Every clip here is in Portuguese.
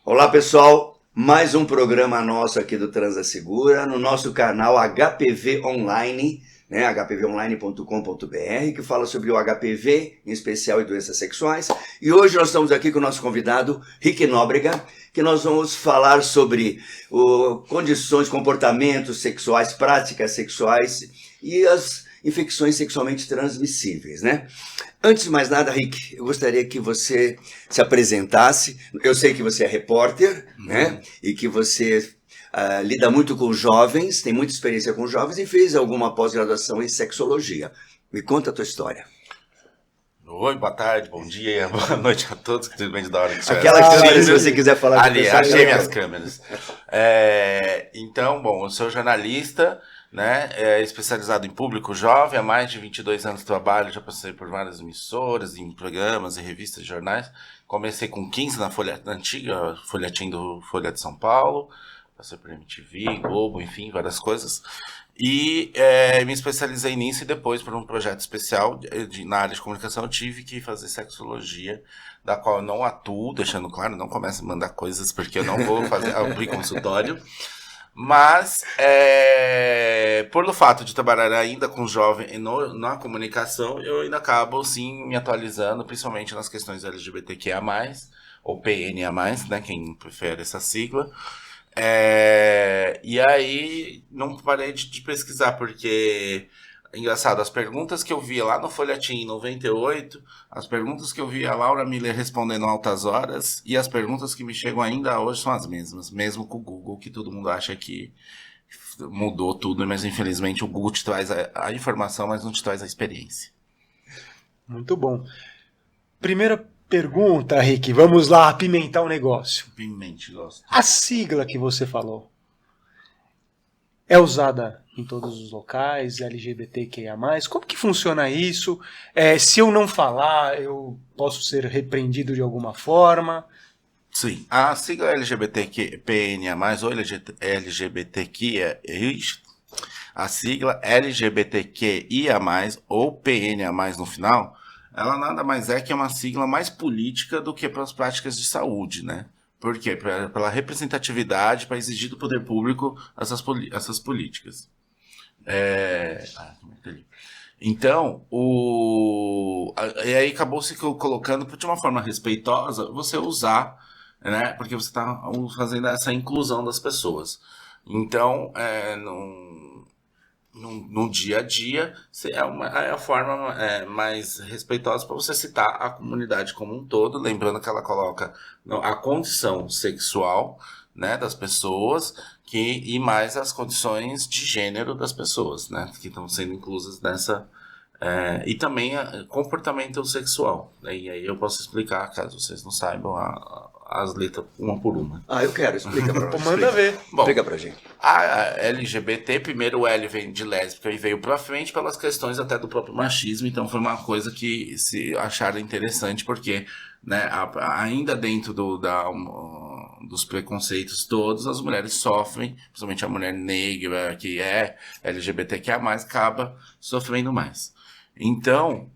Olá pessoal, mais um programa nosso aqui do Transa Segura, no nosso canal HPV Online, né, hpvonline.com.br, que fala sobre o HPV, em especial, e doenças sexuais. E hoje nós estamos aqui com o nosso convidado, Rick Nóbrega, que nós vamos falar sobre condições, comportamentos sexuais, práticas sexuais e as infecções sexualmente transmissíveis, né? Antes de mais nada, Rick, eu gostaria que você se apresentasse. Eu sei que você é repórter, né? E que você lida muito com jovens, tem muita experiência com jovens e fez alguma pós-graduação em sexologia. Me conta a tua história. Oi, boa tarde, bom dia, boa noite a todos, que depende da hora que você Aquela câmera, se você quiser falar com o pessoal. Achei minhas câmeras. Então, bom, eu sou jornalista, né, especializado em público jovem, há mais de 22 anos de trabalho, já passei por várias emissoras, em programas e revistas de jornais. Comecei com 15 na antiga Folhetim do Folha de São Paulo, passei por MTV, Globo, enfim, várias coisas. E me especializei nisso e depois, por um projeto especial na área de comunicação, eu tive que fazer sexologia, da qual eu não atuo, deixando claro, não comece a mandar coisas, porque eu não vou abrir consultório. Mas, por o fato de trabalhar ainda com jovem na comunicação, eu ainda acabo, sim, me atualizando, principalmente nas questões LGBTQIA+, ou PNA+, né, quem prefere essa sigla. E aí, não parei de pesquisar, porque, engraçado, as perguntas que eu via lá no Folhetim em 98, as perguntas que eu via a Laura Miller respondendo altas horas, e as perguntas que me chegam ainda hoje são as mesmas, mesmo com o Google, que todo mundo acha que mudou tudo, mas infelizmente o Google te traz a informação, mas não te traz a experiência. Muito bom. Primeira pergunta, Rick, vamos lá apimentar o negócio. Pimente, gosto. A sigla que você falou é usada em todos os locais, LGBTQIA+. Como que funciona isso? Se eu não falar, eu posso ser repreendido de alguma forma? Sim, a sigla LGBTQIA+, ou LGBTQIA, a sigla LGBTQIA+, ou PNA+, no final, ela nada mais é que uma sigla mais política do que para as práticas de saúde, né? Por quê? Pela representatividade, para exigir do poder público essas políticas. Então, e aí acabou se colocando de uma forma respeitosa você usar, né? Porque você está fazendo essa inclusão das pessoas. Então, no dia a dia, é a forma mais respeitosa para você citar a comunidade como um todo, lembrando que ela coloca a condição sexual, né, das pessoas e mais as condições de gênero das pessoas, né, que estão sendo inclusas nessa. E também comportamento sexual. E aí eu posso explicar, caso vocês não saibam, as letras uma por uma. Eu quero, explica pra nós. Manda ver. Bom, explica pra gente. A LGBT, primeiro o L vem de lésbica e veio pra frente pelas questões até do próprio machismo, então foi uma coisa que se acharam interessante, porque, né, ainda dentro dos preconceitos todos, as mulheres sofrem, principalmente a mulher negra, que é LGBTQIA+, acaba sofrendo mais. Então,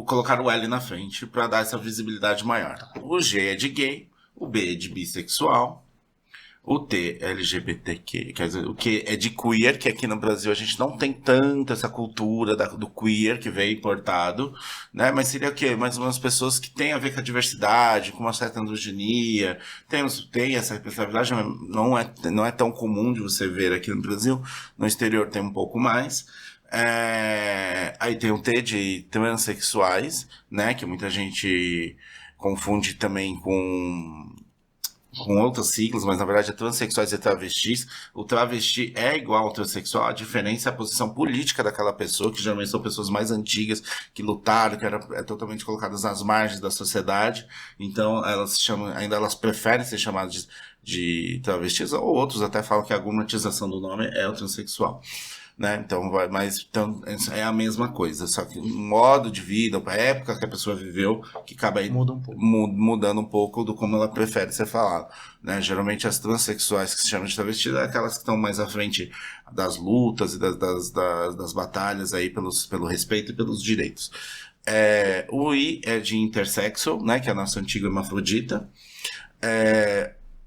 colocar o L na frente para dar essa visibilidade maior. O G é de gay, o B é de bissexual, o T é LGBTQ, quer dizer, o Q é de queer, que aqui no Brasil a gente não tem tanto essa cultura do queer que veio importado, né? Mas seria o quê? Mais umas pessoas que têm a ver com a diversidade, com uma certa androginia, tem essa representatividade, não é tão comum de você ver aqui no Brasil, no exterior tem um pouco mais. Aí tem o T de transexuais, né, que muita gente confunde também com outras siglas, mas na verdade é transexuais e travestis. O travesti é igual ao transexual, a diferença é a posição política daquela pessoa, que geralmente são pessoas mais antigas, que lutaram, que eram totalmente colocadas nas margens da sociedade, então elas preferem ser chamadas de travestis, ou outros até falam que a gomatização do nome é o transexual. Né? Então, é a mesma coisa, só que o modo de vida, a época que a pessoa viveu, que acaba aí mudando um pouco do como ela prefere ser falada. Né? Geralmente as transexuais que se chamam de travesti é aquelas que estão mais à frente das lutas e das batalhas aí pelo respeito e pelos direitos. O I é de intersexual, né, que é a nossa antiga hermafrodita.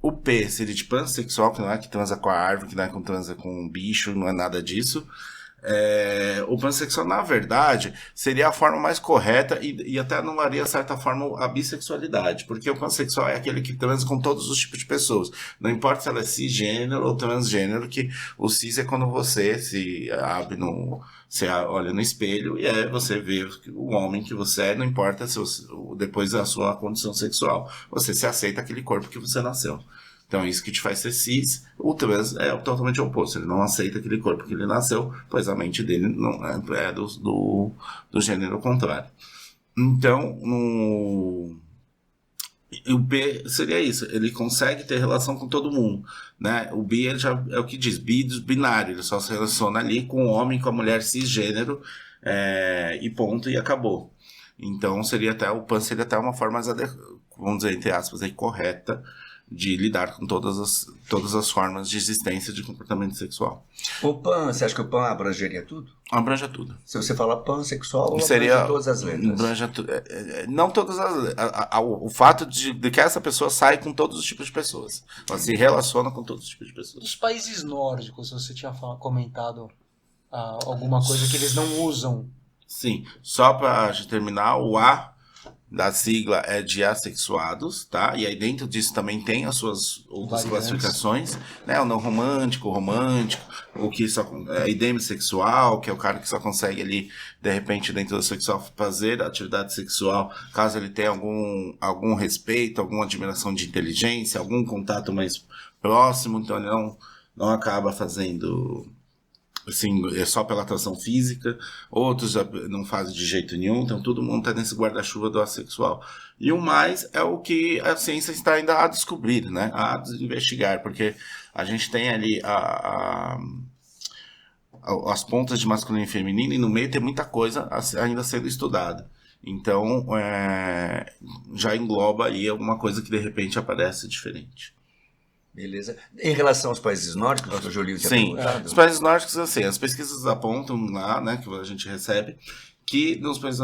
O P seria de pansexual, que não é que transa com a árvore, que não é que transa com um bicho, não é nada disso. O pansexual, na verdade, seria a forma mais correta e até anularia, de certa forma, a bissexualidade, porque o pansexual é aquele que transa com todos os tipos de pessoas. Não importa se ela é cisgênero ou transgênero, que o cis é quando você se abre você olha no espelho e você vê o homem que você é, não importa se depois da sua condição sexual. Você se aceita aquele corpo que você nasceu. Então, isso que te faz ser cis. O trans é totalmente o oposto. Ele não aceita aquele corpo que ele nasceu, pois a mente dele não é do gênero contrário. Então, o P seria isso. Ele consegue ter relação com todo mundo, né? O bi, ele já é o que diz, binário. Ele só se relaciona ali com o homem, com a mulher cisgênero, e ponto, e acabou. Então, o PAN seria até uma forma mais, vamos dizer, entre aspas, aí, correta de lidar com todas as formas de existência de comportamento sexual. O PAN, você acha que o PAN abrangeria tudo? Abrange tudo. Se você fala pansexual, seria abrange todas as letras. Não todas as letras. O fato de que essa pessoa sai com todos os tipos de pessoas. Ela se relaciona com todos os tipos de pessoas. Os países nórdicos, você tinha comentado alguma coisa que eles não usam. Sim. Só para terminar, o A da sigla é de assexuados, tá? E aí dentro disso também tem as suas outras classificações, né? O não romântico, o romântico, o que só é demissexual, que é o cara que só consegue ali, de repente, dentro do sexual, fazer atividade sexual, caso ele tenha algum respeito, alguma admiração de inteligência, algum contato mais próximo, então ele não acaba fazendo, assim, é só pela atração física. Outros já não fazem de jeito nenhum, então todo mundo está nesse guarda-chuva do assexual. E o mais é o que a ciência está ainda a descobrir, né? A investigar, porque a gente tem ali as pontas de masculino e feminino, e no meio tem muita coisa ainda sendo estudada. Então, já engloba aí alguma coisa que de repente aparece diferente. Beleza. Em relação aos países nórdicos, que o Júlio tinha perguntado. Os países nórdicos, assim, as pesquisas apontam lá, né, que a gente recebe, que nos países,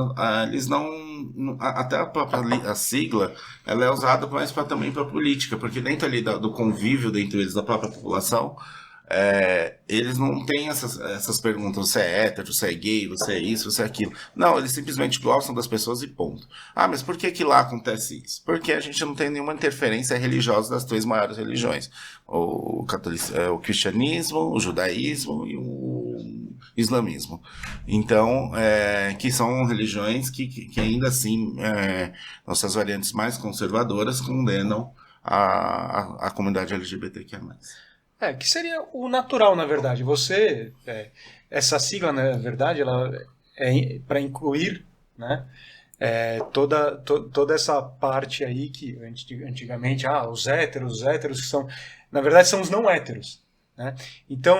eles não, até a sigla, ela é usada mais também para política, porque dentro ali do convívio dentro deles, da própria população, eles não têm essas perguntas, você é hétero, você é gay, você é isso, você é aquilo. Não, eles simplesmente gostam das pessoas e ponto. Mas por que lá acontece isso? Porque a gente não tem nenhuma interferência religiosa das 3 maiores religiões. O cristianismo, o judaísmo e o islamismo. Então, que são religiões que ainda assim, nossas variantes mais conservadoras condenam a comunidade LGBTQIA+. Que seria o natural, na verdade. Essa sigla, na verdade, ela é para incluir, né, toda essa parte aí que antigamente, os héteros que são, na verdade, são os não héteros, né? Então,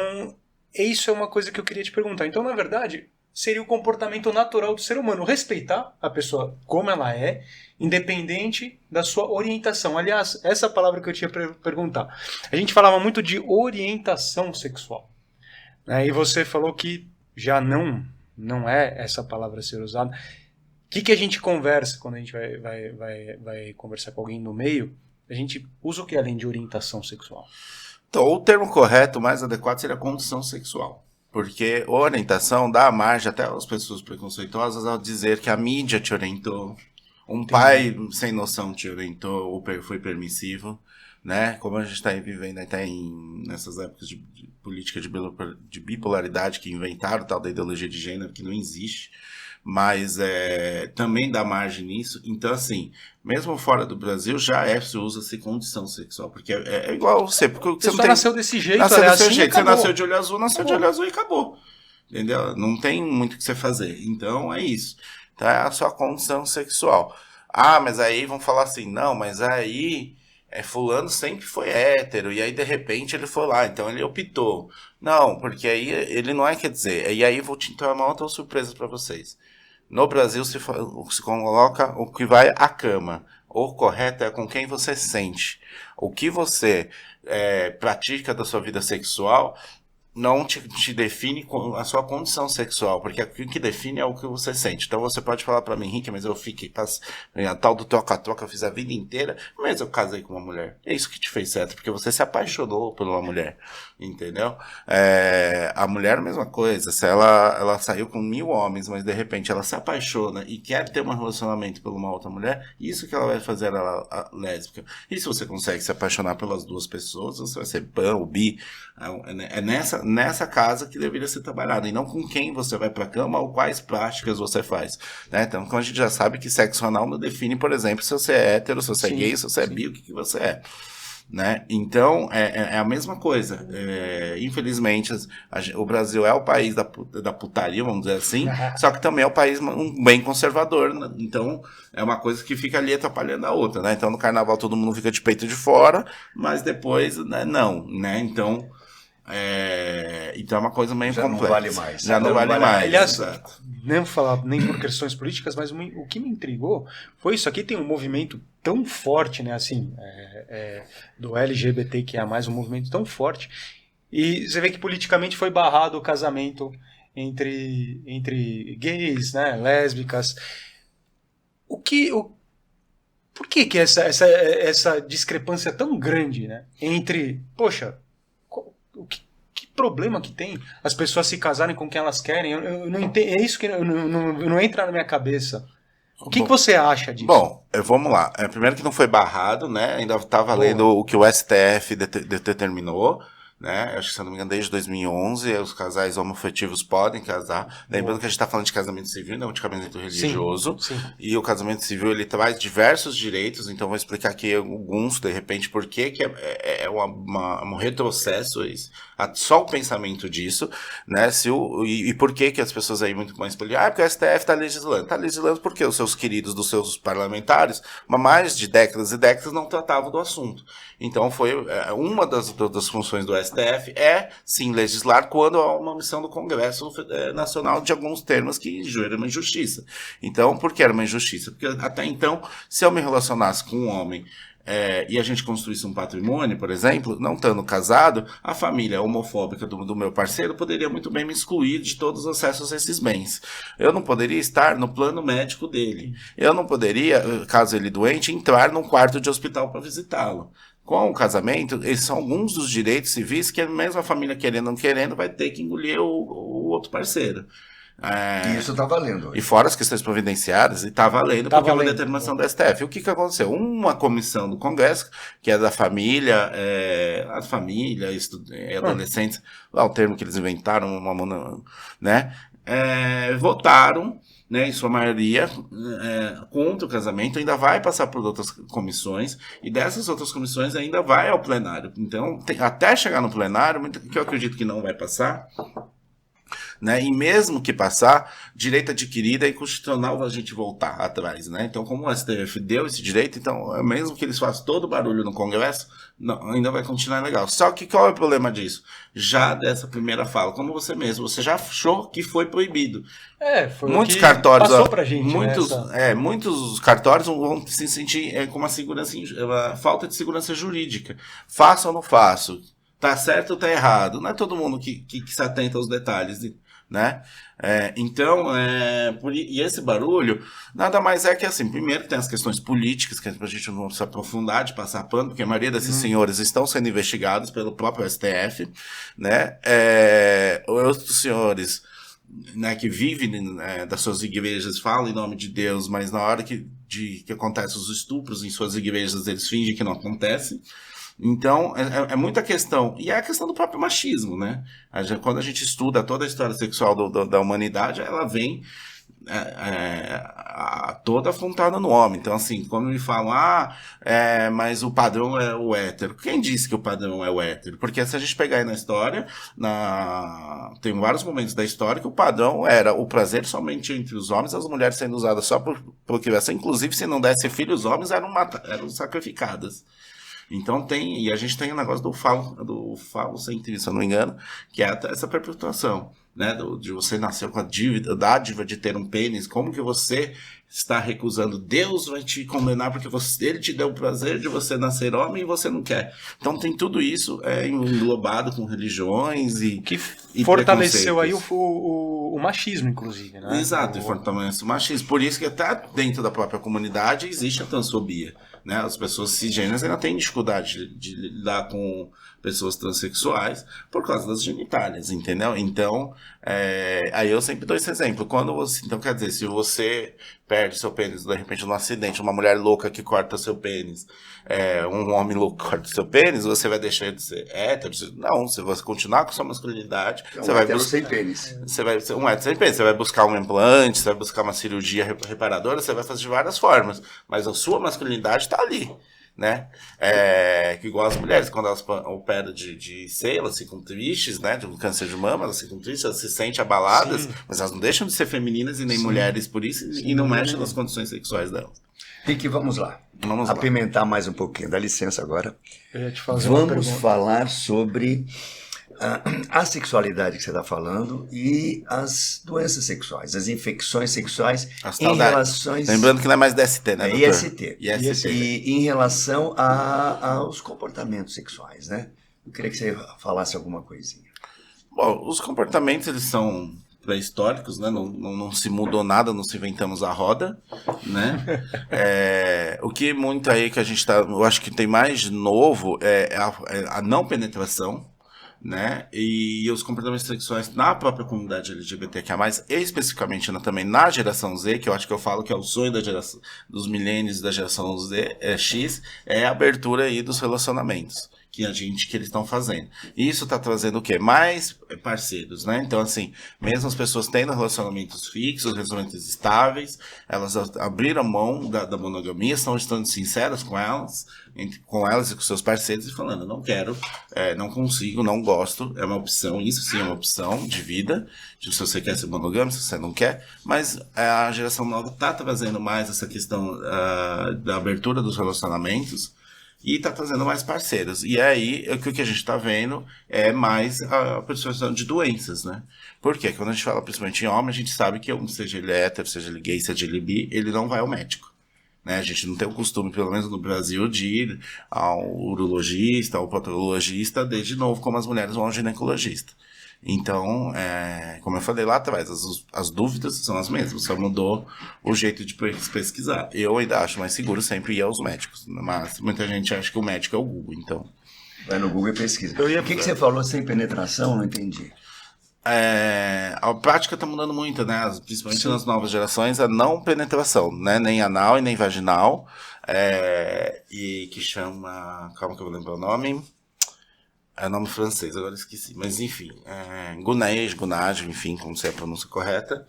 isso é uma coisa que eu queria te perguntar. Então, na verdade, seria o comportamento natural do ser humano, respeitar a pessoa como ela é, independente da sua orientação. Aliás, essa palavra que eu tinha para perguntar. A gente falava muito de orientação sexual, né? E você falou que já não é essa palavra a ser usada. O que a gente conversa quando a gente vai conversar com alguém no meio? A gente usa o que além de orientação sexual? Então, o termo correto, mais adequado, seria condição sexual. Porque orientação dá margem até às pessoas preconceituosas ao dizer que a mídia te orientou, pai sem noção te orientou ou foi permissivo, né? Como a gente está vivendo até nessas épocas de política de bipolaridade que inventaram tal da ideologia de gênero que não existe, mas também dá margem nisso. Então, assim, mesmo fora do Brasil, usa-se condição sexual, porque é igual você, porque você não nasceu desse jeito, nasceu desse assim, jeito, você nasceu de olho azul, de olho azul e acabou. Entendeu? Não tem muito o que você fazer. Então, é isso. Então, é a sua condição sexual. Mas aí vão falar assim, não, mas aí fulano sempre foi hétero, e aí de repente ele foi lá, então ele optou. Não, porque aí ele não quer dizer, e aí vou te dar uma outra surpresa para vocês. No Brasil se coloca o que vai à cama. O correto é com quem você sente. O que você pratica da sua vida sexual não te define a sua condição sexual, porque o que define é o que você sente. Então você pode falar pra mim, Henrique, mas eu fiquei a tal do troca-troca, eu fiz a vida inteira, mas eu casei com uma mulher. É isso que te fez certo, porque você se apaixonou por uma mulher, entendeu? A mulher, a mesma coisa, se ela saiu com 1000 homens, mas de repente ela se apaixona e quer ter um relacionamento por uma outra mulher, isso que ela vai fazer ela lésbica. E se você consegue se apaixonar pelas duas pessoas, você vai ser pan ou bi. É nessa casa que deveria ser trabalhado, e não com quem você vai pra cama ou quais práticas você faz, né? Então, como a gente já sabe que sexo anal não define, por exemplo, se você é hétero, se você é gay, se você é bi, o que você é, né? Então, é a mesma coisa. Infelizmente, o Brasil é o país da putaria, vamos dizer assim, só que também é o país bem conservador, né? Então, é uma coisa que fica ali atrapalhando a outra, né? Então, no carnaval todo mundo fica de peito de fora, mas depois, né, não, né? Então é uma coisa meio complexa. Não vale mais. Já não vale mais. Aliás, nem vou falar nem por questões políticas, mas o que me intrigou foi isso. Aqui tem um movimento tão forte, né, assim, do LGBTQIA+, um movimento tão forte, e você vê que politicamente foi barrado o casamento entre gays, né, lésbicas. Por que essa discrepância tão grande, né, entre, poxa, que problema que tem as pessoas se casarem com quem elas querem? Eu não entendo, é isso que não entra na minha cabeça. O que você acha disso? Bom, vamos lá. Primeiro que não foi barrado, né? Ainda está valendo o que o STF determinou, né? Acho que, se eu não me engano, desde 2011 os casais homoafetivos podem casar. Lembrando que a gente está falando de casamento civil, não de casamento religioso. Sim. E o casamento civil, ele traz diversos direitos, então vou explicar aqui alguns, de repente, por que é um retrocesso isso. Só o pensamento disso, né? E por que as pessoas aí muito mais porque o STF está legislando. Está legislando porque os seus queridos, dos seus parlamentares, mais de décadas e décadas não tratavam do assunto. Então foi uma das funções do STF sim, legislar quando há uma omissão do Congresso Nacional de alguns termos que era uma injustiça. Então, por que era uma injustiça? Porque até então, se eu me relacionasse com um homem e a gente construísse um patrimônio, por exemplo, não estando casado, a família homofóbica do meu parceiro poderia muito bem me excluir de todos os acessos a esses bens. Eu não poderia estar no plano médico dele. Eu não poderia, caso ele doente, entrar num quarto de hospital para visitá-lo. Com o casamento, esses são alguns dos direitos civis que mesmo a família querendo ou não querendo vai ter que engolir o outro parceiro. E isso está valendo. E fora as questões providenciárias, e está valendo porque é uma determinação do STF. O que aconteceu? Uma comissão do Congresso, que é da família, adolescentes, lá o termo que eles inventaram, né? Votaram, né, em sua maioria, contra o casamento, ainda vai passar por outras comissões, e dessas outras comissões ainda vai ao plenário. Então, até chegar no plenário, que eu acredito que não vai passar, né? E mesmo que passar, direito adquirido é inconstitucional a gente voltar atrás, né? Então, como o STF deu esse direito, então, mesmo que eles façam todo o barulho no Congresso, não, ainda vai continuar legal. Só que qual é o problema disso? Já dessa primeira fala, como você já achou que foi proibido. Foi muitos o que cartórios, passou pra gente, muitos cartórios vão se sentir com uma falta de segurança jurídica. Faço ou não faço? Tá certo ou tá errado? Não é todo mundo que se atenta aos detalhes, né? E esse barulho nada mais é que assim, primeiro tem as questões políticas, que a gente não se aprofundar de passar pano, porque a maioria desses senhores estão sendo investigados pelo próprio STF, né? Outros senhores, né, que vivem das suas igrejas, falam em nome de Deus, mas na hora que acontecem os estupros em suas igrejas, eles fingem que não acontece. Então, é muita questão. E é a questão do próprio machismo, né? Quando a gente estuda toda a história sexual da humanidade, ela vem toda afrontada no homem. Então, assim, quando me falam, mas o padrão é o hétero. Quem disse que o padrão é o hétero? Porque se a gente pegar aí na história, tem vários momentos da história que o padrão era o prazer somente entre os homens, as mulheres sendo usadas só por criação. Inclusive, se não desse filho, os homens eram sacrificadas. Então e a gente tem o negócio do falocentrismo, se eu não me engano, que é essa perpetuação, né, de você nascer com a dádiva de ter um pênis, como que você está recusando? Deus vai te condenar porque ele te deu o prazer de você nascer homem e você não quer. Então tem tudo isso englobado com religiões e fortaleceu aí o machismo, inclusive, né? Exato, e fortalece o machismo. Por isso que até dentro da própria comunidade existe a transfobia, né? As pessoas cisgêneras ainda têm dificuldade de lidar com pessoas transexuais por causa das genitálias, entendeu? Então, aí eu sempre dou esse exemplo. Então, quer dizer, se você perde seu pênis, de repente, num acidente, uma mulher louca que corta seu pênis, um homem louco que corta seu pênis, você vai deixar de ser hétero? Não, você vai continuar com sua masculinidade. Você vai buscar sem pênis. Você vai ser um hétero sem pênis. Você vai buscar um implante, você vai buscar uma cirurgia reparadora, você vai fazer de várias formas. Mas a sua masculinidade está ali, né? Que igual as mulheres, quando elas operam de seio, elas ficam tristes, né? De um câncer de mama, elas ficam tristes, elas se sentem abaladas, sim, mas elas não deixam de ser femininas e nem sim, mulheres por isso, sim, e não mexem nas condições sexuais delas. Rick, vamos lá. Apimentar mais um pouquinho. Dá licença agora. Eu ia te fazer vamos falar sobre a sexualidade que você está falando e as doenças sexuais, as infecções sexuais em relações... Lembrando que não é mais DST, né, doutor? IST. E em relação aos comportamentos sexuais, né? Eu queria que você falasse alguma coisinha. Bom, os comportamentos, eles são pré-históricos, né? Não se mudou nada, não se inventamos a roda, né? O que muito aí que a gente eu acho que tem mais de novo é a não penetração, né? E os comportamentos sexuais na própria comunidade LGBTQIA+, e especificamente também na geração Z, que eu acho que eu falo que é o sonho da geração, dos milênios da geração Z, X, é a abertura aí dos relacionamentos que eles estão fazendo. E isso está trazendo o quê? Mais parceiros, né? Então, assim, mesmo as pessoas tendo relacionamentos fixos, relacionamentos estáveis, elas abriram mão da monogamia, estão estando sinceras com elas e com seus parceiros e falando, não quero, não consigo, não gosto, é uma opção, isso sim é uma opção de vida, de se você quer ser monogâmico, se você não quer, mas a geração nova está trazendo mais essa questão da abertura dos relacionamentos, e está trazendo mais parceiros. E aí, o que a gente está vendo é mais a percepção de doenças, né? Porque quando a gente fala principalmente em homem, a gente sabe que seja ele hétero, seja ele gay, seja ele bi, ele não vai ao médico, né? A gente não tem o costume, pelo menos no Brasil, de ir ao urologista, ao patologista, desde novo, como as mulheres vão ao ginecologista. Então, como eu falei lá atrás, as dúvidas são as mesmas, só mudou o jeito de pesquisar. Eu ainda acho mais seguro sempre ir aos médicos, mas muita gente acha que o médico é o Google, então... Vai no Google e pesquisa. O que você falou sem penetração? Não entendi. A prática está mudando muito, né? Principalmente sim, nas novas gerações, a não penetração, né? Nem anal e nem vaginal, e que chama... Calma que eu vou lembrar o nome... É nome francês, agora esqueci. Mas enfim, gonage, enfim, como se é a pronúncia correta.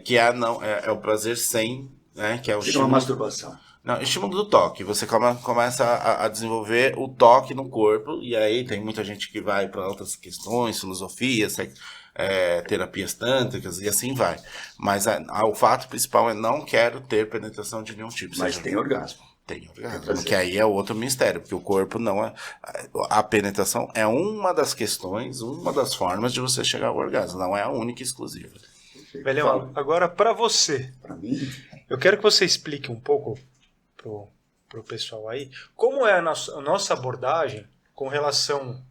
Que é o prazer sem, né? Que é o estímulo. Uma masturbação. Não, estímulo do toque. Você começa a desenvolver o toque no corpo, e aí tem muita gente que vai para outras questões, filosofias, terapias tântricas, e assim vai. Mas o fato principal é não quero ter penetração de nenhum tipo. Mas tem orgasmo. Tem orgasmo, que aí é outro mistério, porque o corpo não é... A penetração é uma das questões, uma das formas de você chegar ao orgasmo, não é a única e exclusiva. Velhão, agora para você, eu quero que você explique um pouco pro pessoal aí, como é a nossa abordagem com relação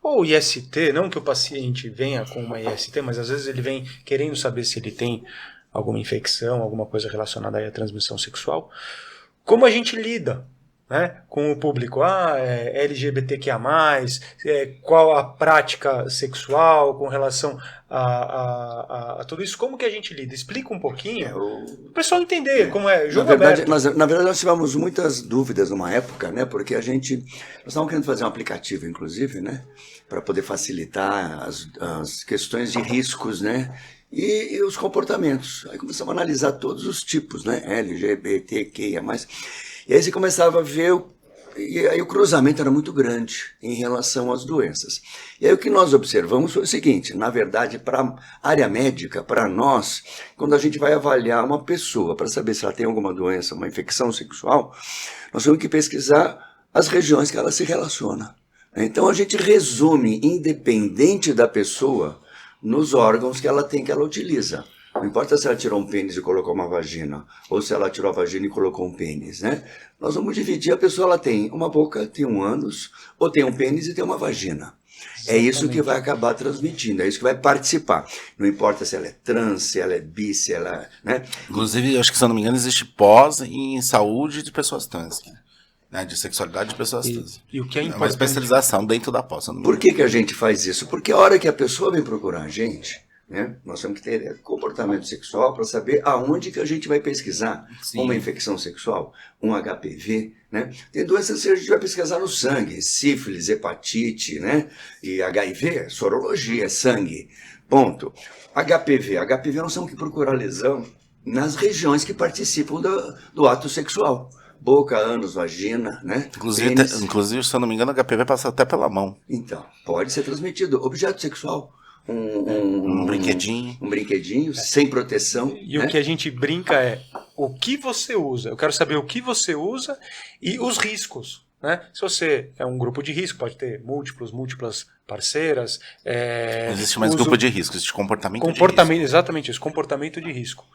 ou IST, não que o paciente venha com uma IST, mas às vezes ele vem querendo saber se ele tem alguma infecção, alguma coisa relacionada aí à transmissão sexual. Como a gente lida, né, com o público? LGBTQIA+, qual a prática sexual com relação a tudo isso? Como que a gente lida? Explica um pouquinho, o pessoal entender como é jogo aberto. Na verdade, nós tivemos muitas dúvidas numa época, né, porque nós estávamos querendo fazer um aplicativo, inclusive, né, para poder facilitar as questões de riscos, né, e os comportamentos. Aí começamos a analisar todos os tipos, né? LGBTQIA+. E aí você começava a ver, e aí o cruzamento era muito grande em relação às doenças. E aí o que nós observamos foi o seguinte, na verdade, para a área médica, para nós, quando a gente vai avaliar uma pessoa para saber se ela tem alguma doença, uma infecção sexual, nós temos que pesquisar as regiões que ela se relaciona. Então a gente resume, independente da pessoa, nos órgãos que ela tem, que ela utiliza. Não importa se ela tirou um pênis e colocou uma vagina, ou se ela tirou a vagina e colocou um pênis, né? Nós vamos dividir, a pessoa ela tem uma boca, tem um ânus, ou tem um pênis e tem uma vagina. É isso que vai acabar transmitindo, é isso que vai participar. Não importa se ela é trans, se ela é bi, se ela... né? Inclusive, acho que, se eu não me engano, existe pós em saúde de pessoas trans, né? De sexualidade de pessoas trans. E o que é É uma importante... especialização dentro da pós. Se eu não me Por engano. que a gente faz isso? Porque a hora que a pessoa vem procurar a gente, né, nós temos que ter comportamento sexual para saber aonde que a gente vai pesquisar. Sim. Uma infecção sexual, um HPV, né? Tem doenças que a gente vai pesquisar no sangue, sífilis, hepatite, né? E HIV, sorologia, é sangue. Ponto. HPV nós temos que procurar lesão nas regiões que participam do ato sexual. Boca, ânus, vagina, né? Pênis. Inclusive, se eu não me engano, o HPV passa até pela mão. Então, pode ser transmitido. Objeto sexual. Um brinquedinho. Um brinquedinho, sem proteção. E né? o que a gente brinca é o que você usa. Eu quero saber o que você usa e os riscos. Né? Se você é um grupo de risco, pode ter múltiplas parceiras. Não existe mais grupo de risco, existe comportamento de risco. Exatamente isso, comportamento de risco.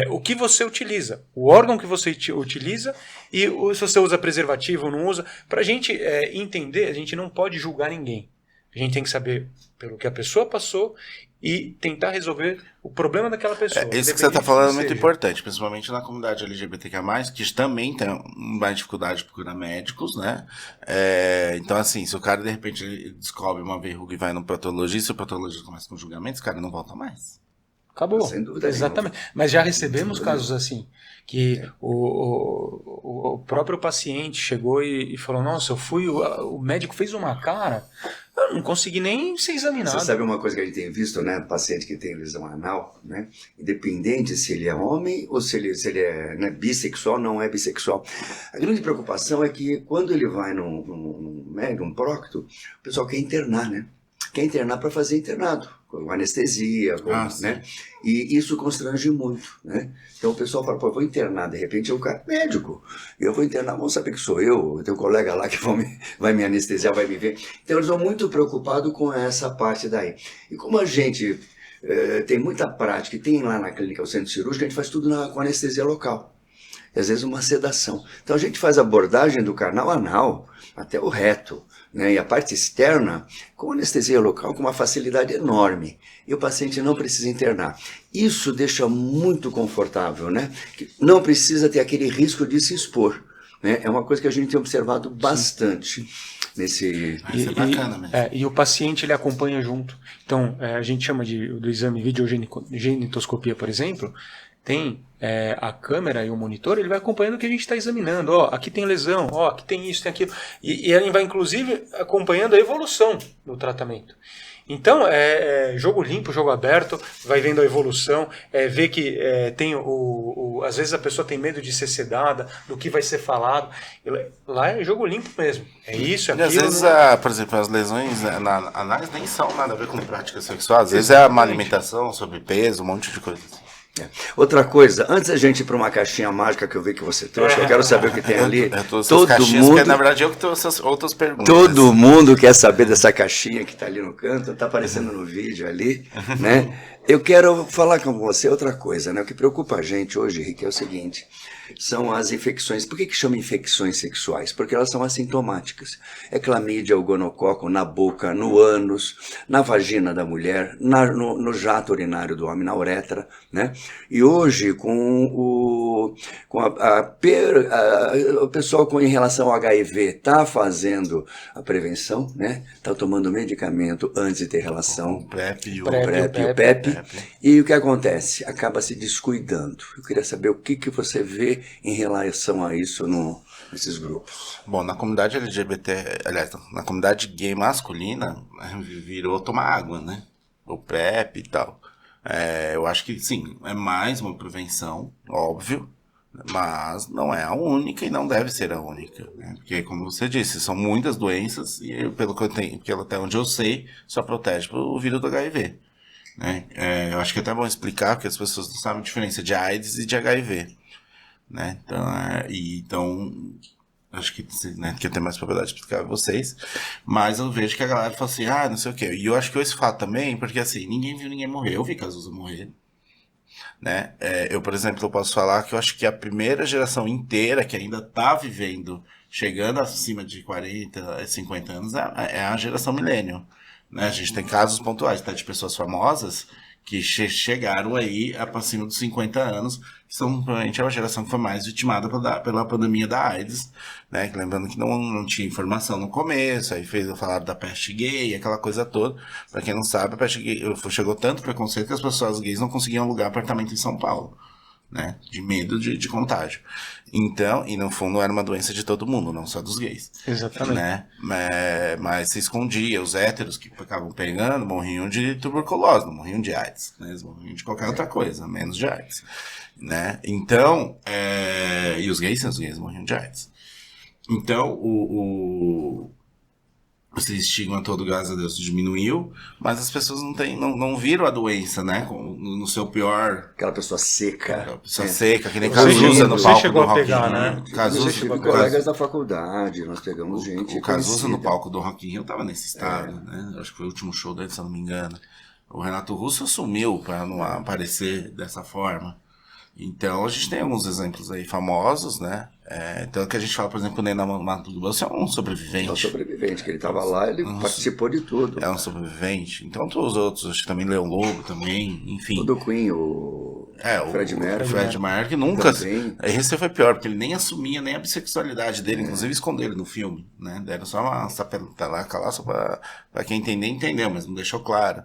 O que você utiliza, o órgão que você utiliza e se você usa preservativo ou não usa. Para a gente entender, a gente não pode julgar ninguém. A gente tem que saber pelo que a pessoa passou e tentar resolver o problema daquela pessoa. Isso que você está falando é muito importante, principalmente na comunidade LGBTQ+, que também tem mais dificuldade de procurar médicos, né? Então, assim, se o cara, de repente, ele descobre uma verruga e vai no patologista, e o patologista começa com julgamento, esse cara não volta mais. Acabou. Sem dúvida Exatamente. nenhuma. Mas já recebemos casos assim, que o próprio paciente chegou e falou, nossa, o médico fez uma cara, eu não consegui nem ser examinado. Você sabe uma coisa que a gente tem visto, né? Paciente que tem lesão anal, né? Independente se ele é homem ou se ele é, né, bissexual, não é bissexual. A grande preocupação é que quando ele vai num médico, um prócto, o pessoal quer internar, né? Quer internar para fazer internado, com anestesia, né? E isso constrange muito, né? Então o pessoal fala, pô, eu vou internar, de repente é o cara médico, eu vou internar, vão saber que sou eu tenho um colega lá que vai me anestesiar, vai me ver. Então eles estão muito preocupados com essa parte daí. E como a gente tem muita prática, e tem lá na clínica o centro cirúrgico, a gente faz tudo com anestesia local. E às vezes uma sedação. Então a gente faz a abordagem do canal anal até o reto, né, e a parte externa com anestesia local com uma facilidade enorme. E o paciente não precisa internar. Isso deixa muito confortável, né? Que não precisa ter aquele risco de se expor. Né? É uma coisa que a gente tem observado bastante nesse... Isso é bacana mesmo. E o paciente ele acompanha junto. Então, a gente chama do exame videogenitoscopia, por exemplo, tem a câmera e o monitor, ele vai acompanhando o que a gente está examinando. Ó, aqui tem lesão, ó, aqui tem isso, tem aquilo. E ele vai, inclusive, acompanhando a evolução do tratamento. Então, jogo limpo, jogo aberto, vai vendo a evolução, vê que tem às vezes a pessoa tem medo de ser sedada, do que vai ser falado. Lá é jogo limpo mesmo. É isso, é aquilo. E às vezes, por exemplo, as lesões na análise nem são nada a ver com prática sexual. Às vezes é uma alimentação, sobrepeso, um monte de coisa assim. Outra coisa, antes da gente ir para uma caixinha mágica que eu vi que você trouxe, eu quero saber o que tem ali. Todo mundo, na verdade, eu que trouxe essas outras perguntas. Todo mundo quer saber dessa caixinha que está ali no canto, está aparecendo no vídeo ali, né? Eu quero falar com você outra coisa, né? O que preocupa a gente hoje, Rick, é o seguinte: são as infecções. Por que chama infecções sexuais? Porque elas são assintomáticas. É clamídia, o gonococo na boca, no ânus, na vagina da mulher, no jato urinário do homem, na uretra, né? E hoje, o pessoal em relação ao HIV está fazendo a prevenção, né? Está tomando medicamento antes de ter relação. O PrEP e o PEP. E o que acontece? Acaba se descuidando. Eu queria saber o que você vê em relação a isso nesses grupos. Bom, na comunidade LGBT, aliás, na comunidade gay masculina, virou tomar água, né? O PrEP e tal. Eu acho que sim, é mais uma prevenção, óbvio, mas não é a única e não deve ser a única, né? Porque, como você disse, são muitas doenças e, pelo que eu tenho, porque até onde eu sei, só protege o vírus do HIV. Né? Eu acho que é até bom explicar, porque as pessoas não sabem a diferença de AIDS e de HIV. Né? Então, acho que, né, que eu tenho mais propriedade de explicar a vocês, mas eu vejo que a galera fala assim, não sei o quê. E eu acho que esse fato também, porque assim, ninguém viu ninguém morrer. Eu vi Cazuza morrer, né? Eu, por exemplo, eu posso falar que eu acho que a primeira geração inteira que ainda tá vivendo, chegando acima de 40, 50 anos, é a geração millennial, né? A gente tem casos pontuais, tá, de pessoas famosas que chegaram aí para cima dos 50 anos, que são provavelmente a geração que foi mais vitimada pela pandemia da AIDS, né? Lembrando que não tinha informação no começo, aí falaram da peste gay, aquela coisa toda. Para quem não sabe, a peste gay chegou tanto preconceito que as pessoas gays não conseguiam alugar apartamento em São Paulo, né? De medo de contágio. Então, e no fundo era uma doença de todo mundo, não só dos gays. Exatamente. Né? Mas se escondia, os héteros que ficavam pegando morriam de tuberculose, não morriam de AIDS, né? Eles morriam de qualquer outra coisa, menos de AIDS, né? Então, e os gays morriam de AIDS. Então, esse estigma todo, graças a Deus, diminuiu, mas as pessoas não viram a doença, né? No seu pior... Aquela pessoa seca. Aquela pessoa seca, que nem Você Cazuza no você palco chegou do a Rock in pegar, Rio. né? Você chegou colegas da faculdade, nós pegamos gente O Cazuza conhecida. no palco do Rock in Rio tava nesse estado, né? Acho que foi o último show dele, se eu não me engano. O Renato Russo assumiu para não aparecer dessa forma. Então, a gente tem alguns exemplos aí famosos, né? Tanto que a gente fala, por exemplo, o Ney Mato Grosso é um sobrevivente. É um sobrevivente, que ele estava lá, ele participou de tudo. É um sobrevivente. Então, todos os outros, acho que também Leão Lobo também, enfim. O do Queen, o Fred Mercury. O Fred Mercury nunca... Também. Esse foi pior, porque ele nem assumia nem a bissexualidade dele, inclusive escondeu ele no filme, né? Deram só uma sapelata lá, só pra quem entender, entendeu, mas não deixou claro.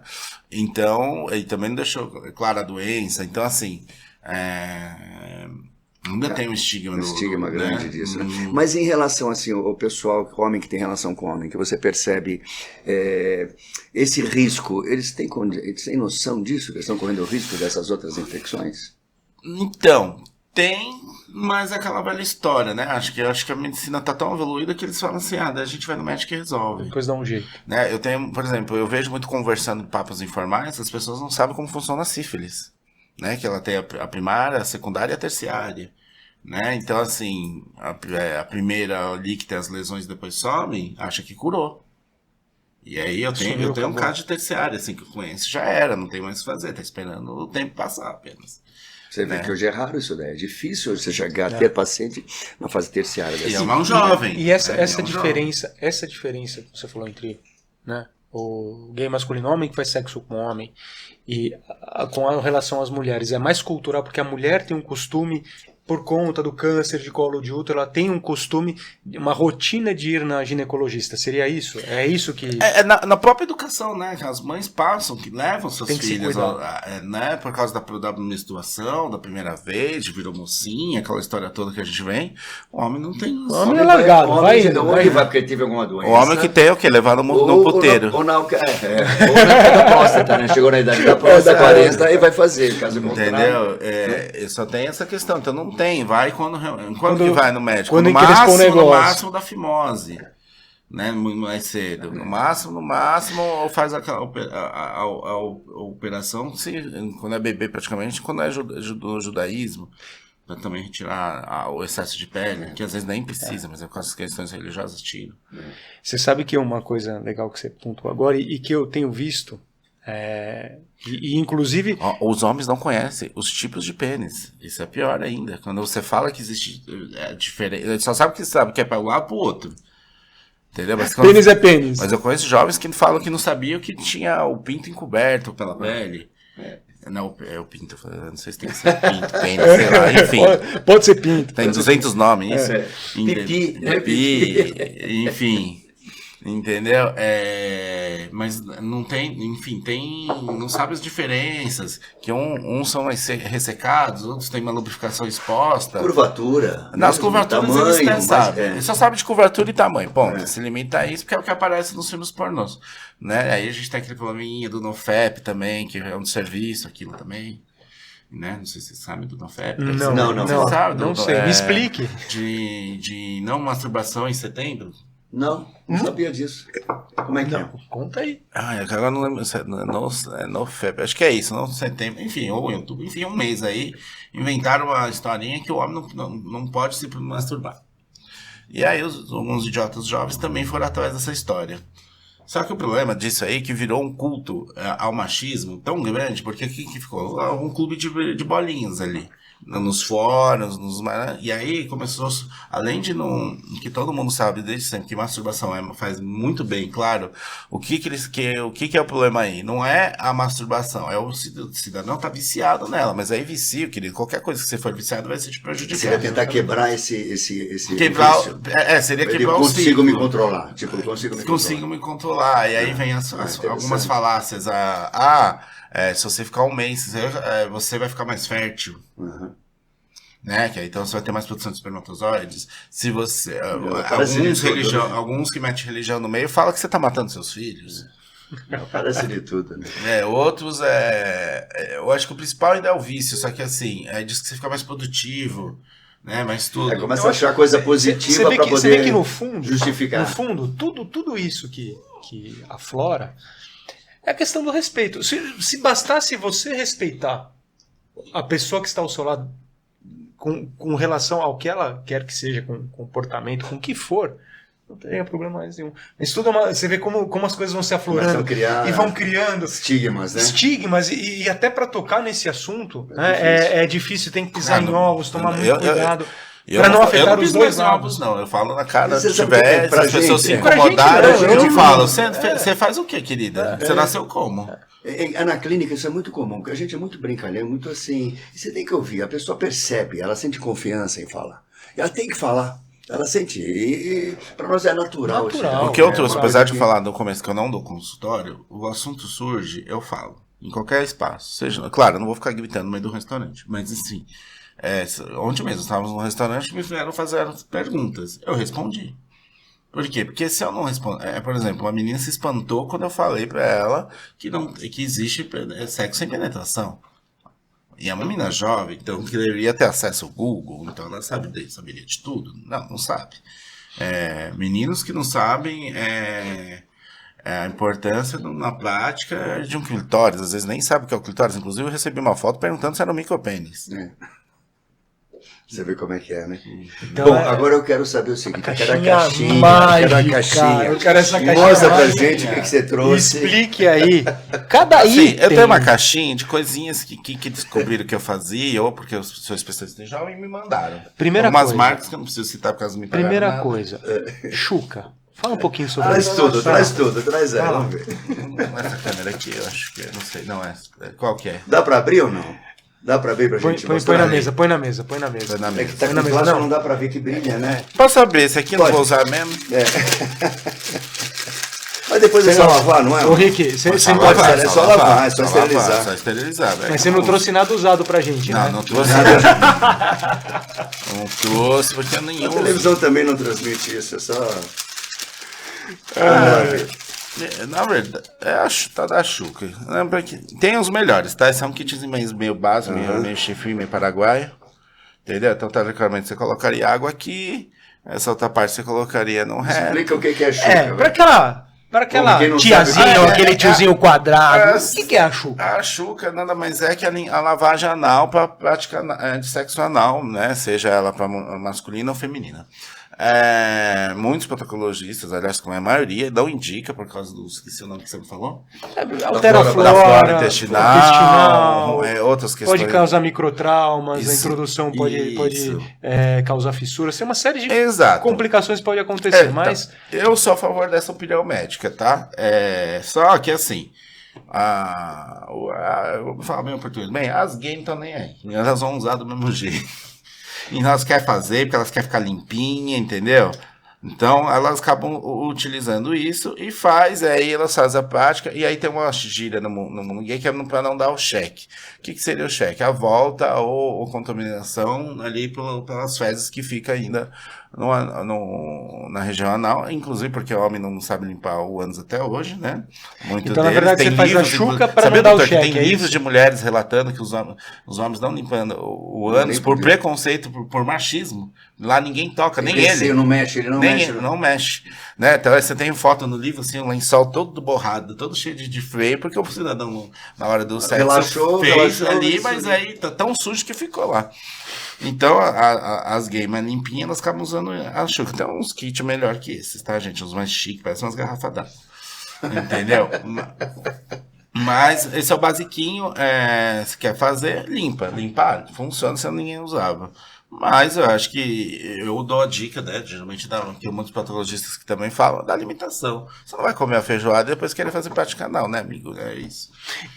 Então, ele também não deixou clara a doença. Então, assim... ainda tem um estigma. Um estigma grande disso, né? Uhum. Mas em relação, assim, o pessoal, o homem que tem relação com o homem, que você percebe esse risco, eles têm noção disso, que eles estão correndo o risco dessas outras infecções? Então, tem, mas é aquela velha história, né? Acho que a medicina tá tão evoluída que eles falam assim, daí a gente vai no médico e resolve. Depois dá um jeito. Né? Eu tenho, por exemplo, eu vejo muito conversando em papos informais, as pessoas não sabem como funciona a sífilis. Né, que ela tem a primária, a secundária e a terciária, né? Então, assim, a primeira ali que tem as lesões e depois some, acha que curou. E aí eu tenho um caso de terciária, assim, que eu conheço, já era, não tem mais o que fazer, tá esperando o tempo passar apenas. Você vê que hoje é raro isso daí, é difícil você chegar a ter paciente na fase terciária. E é um jovem. E essa diferença que você falou entre, né, o gay masculino homem que faz sexo com homem e com a relação às mulheres é mais cultural, porque a mulher tem um costume, por conta do câncer de colo de útero, ela tem um costume, uma rotina de ir na ginecologista. Seria isso? É isso que... Na própria educação, né? Que as mães passam, que levam suas filhas, né? Por causa da menstruação, da primeira vez, de virou mocinha, aquela história toda que a gente vem. O homem não tem isso. O homem é largado, vai porque teve alguma doença. O homem que tem é o quê? Levar no puteiro. Ou na da próstata, né? Chegou na idade da próstata, 40, aí vai fazer, caso contrário. Entendeu? Só tem essa questão, então não tem, vai quando que vai no médico? Quando no máximo da fimose, né? Mais cedo. No máximo, ou faz aquela a operação quando é bebê praticamente, quando é judaísmo, para também retirar o excesso de pele, que às vezes nem precisa, mas é por causa das questões religiosas tiram. Você sabe que é uma coisa legal que você pontuou agora e que eu tenho visto, e inclusive... Os homens não conhecem os tipos de pênis. Isso é pior ainda. Quando você fala que existe diferença, ele só sabe que é para um lado para o outro. Entendeu? Pênis é pênis. Mas eu conheço jovens que falam que não sabiam que tinha o pinto encoberto pela pele. Não, é o pinto. Não sei se tem que ser pinto, pênis, sei lá. Enfim. Pode ser pinto. Tem 200 nomes. Pipi. Enfim. Entendeu? Mas não tem, enfim, não sabe as diferenças, que uns são mais ressecados, outros têm uma lubrificação exposta. Curvatura. Nas curvaturas tamanho, eles até sabem. Ele Ele só sabe de curvatura e tamanho, ponto. Se limita a isso porque é o que aparece nos filmes pornôs, né? Aí a gente tem aquele probleminha do NoFap também, que é um serviço, aquilo também. Né? Não sei se você sabe do NoFap. Não sei, me explique. De não masturbação em setembro. Não sabia disso. Como é que é? Conta aí. Agora não lembro se é NoFap. Acho que é isso, não setembro. Enfim, ou YouTube. Enfim, um mês aí, inventaram uma historinha que o homem não pode se masturbar. E aí alguns idiotas jovens também foram atrás dessa história. Só que o problema disso aí é que virou um culto ao machismo tão grande, porque aqui que ficou um clube de bolinhas ali. Nos fóruns, e aí começou, além de não, que todo mundo sabe desde sempre que masturbação faz muito bem, claro, o que é o problema aí? Não é a masturbação, é o cidadão tá viciado nela, mas aí vicia, querido, qualquer coisa que você for viciado vai ser te prejudicar. Você vai tentar quebrar esse quebrar, vício. Seria quebrar eu o ciclo. Consigo me controlar, tipo, eu consigo me controlar, e aí vem algumas falácias, se você ficar um mês, você vai ficar mais fértil. Uhum. Né? Que aí, então você vai ter mais produção de espermatozoides. Se você. Alguns que metem religião no meio falam que você tá matando seus filhos. Parece de tudo, né? Outros eu acho que o principal ainda é o vício, só que assim, diz que você fica mais produtivo, né? Mas tudo. Começa a achar coisa positiva para poder você vê que no fundo, justificar. No fundo, tudo isso que aflora é a questão do respeito. Se bastasse você respeitar a pessoa que está ao seu lado com relação ao que ela quer que seja, com comportamento, com o que for, não teria problema mais nenhum. Mas tudo você vê como as coisas vão se aflorando e vão criando estigmas, né? Estigmas, e até para tocar nesse assunto é difícil, tem que pisar em ovos, tomar muito cuidado. Para não afetar os dois lados. Não, eu falo na cara, se as pessoas se gente, incomodarem, eu falo, você faz o quê, querida? Você nasceu como? Na clínica isso é muito comum, porque a gente é muito brincalhão, muito assim, e você tem que ouvir, a pessoa percebe, ela sente confiança em falar. E ela tem que falar, ela sente, e para nós é natural. O que eu trouxe, apesar de falar no começo que eu não dou consultório, o assunto surge, eu falo, em qualquer espaço. Seja, claro, eu não vou ficar gritando no meio do restaurante, mas assim, ontem mesmo estávamos no restaurante e me vieram fazer perguntas. Eu respondi. Por quê? Porque se eu não responder... por exemplo, uma menina se espantou quando eu falei pra ela que existe sexo sem penetração. E é uma menina jovem, então que deveria ter acesso ao Google, então ela saberia de tudo. Não sabe. Meninos que não sabem a importância na prática de um clitóris. Às vezes nem sabe o que é o clitóris. Inclusive eu recebi uma foto perguntando se era um micropênis. Você vê como é que é, né? Então, bom, agora eu quero saber o seguinte, eu quero a caixinha, eu quero essa caixinha. Mostra pra gente o que você trouxe. Explique aí. Cada item. Eu tenho uma caixinha de coisinhas que descobriram que eu fazia, ou porque eu sou especialista em jovem e me mandaram. Algumas marcas que eu não preciso citar por causa do me pagaram Primeira nada. coisa, Xuca. Fala um pouquinho sobre isso. Traz tudo, ela, vamos ver. Essa câmera aqui, eu acho que não sei, não é. Qual que é? Dá pra abrir ou não? Dá pra ver pra gente mostrar? Põe na mesa. É que tá com plástico, não dá pra ver que brilha, né? Posso saber, esse aqui não vou usar mesmo? Mas depois é só lavar, não é? Ô Rick, você não pode lavar, é só lavar, é só esterilizar. Só esterilizar, velho. Mas você não trouxe nada usado pra gente, né? Não trouxe nada. Não trouxe, porque nenhum. A televisão também não transmite isso, é só... Na verdade, tá da Xuca. Lembra que tem os melhores, tá? Esse é um kitzinho meio básico, meio chifrinho, meio paraguaio. Entendeu? Então, teoricamente, você colocaria água aqui. Essa outra parte você colocaria no reto. Explica o que é Xuca. Pra aquela tiazinha ou aquele tiozinho quadrado. O que é a Xuca? A Xuca nada mais é que a lavagem anal para prática de sexo anal, né? Seja ela para masculina ou feminina. Muitos protocologistas, aliás, como é a maioria, não indica por causa do... Esqueci o nome que você me falou? Altera a flora intestinal, outras questões. Pode causar microtraumas, a introdução pode causar fissuras, tem uma série de complicações que pode acontecer, mas... Então, eu sou a favor dessa opinião médica, tá? Só que assim... eu vou falar bem em português. Bem, as gays não estão nem aí. Elas vão usar do mesmo jeito. E elas querem fazer porque elas querem ficar limpinha, entendeu? Então, elas acabam utilizando isso e aí elas fazem a prática. E aí tem uma gíria no mundo gay que é para não dar o cheque. O que seria o cheque? A volta ou contaminação ali pelas fezes que fica ainda na região anal, inclusive porque o homem não sabe limpar o ânus até hoje, né? Então, na verdade, você faz a Xuca para não dar o cheque. Tem livros de mulheres relatando que os homens não limpando o ânus por preconceito, por machismo. Lá ninguém toca, nem ele. Ele não mexe, ele não mexe. Né? Então, você tem foto no livro, assim, um lençol todo borrado, todo cheio de freio, porque o cidadão, na hora do sexo, fez ali, mas aí tá tão sujo que ficou lá. Então, as gays mais limpinhas, elas acabam usando a Xuca. Tem uns kits melhor que esses, tá, gente? Uns mais chiques, parecem umas garrafas d'água. Entendeu? Mas esse é o basiquinho. Se quer fazer, limpar, funciona se ninguém usava. Mas eu acho que eu dou a dica, né? Geralmente tem muitos patologistas que também falam da alimentação. Você não vai comer a feijoada e depois querer fazer parte do canal, né, amigo? É isso.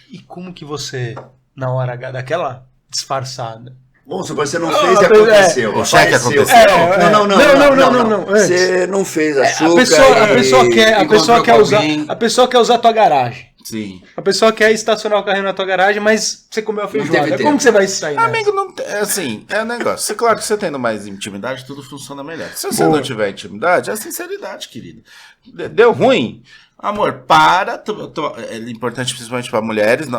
E como que você, na hora H, daquela disfarçada? Bom, se você não fez, aconteceu. O cheque aconteceu? Não. Você não fez a Xuca. A pessoa quer usar a tua garagem. Sim. A pessoa quer estacionar o carrinho na tua garagem, mas você comeu a feijoada. Como que você vai sair? Amigo, não assim, é um negócio. Claro que você tendo mais intimidade, tudo funciona melhor. Se você não tiver intimidade, é sinceridade, querido. Deu ruim? Amor, para. É importante, principalmente para mulheres,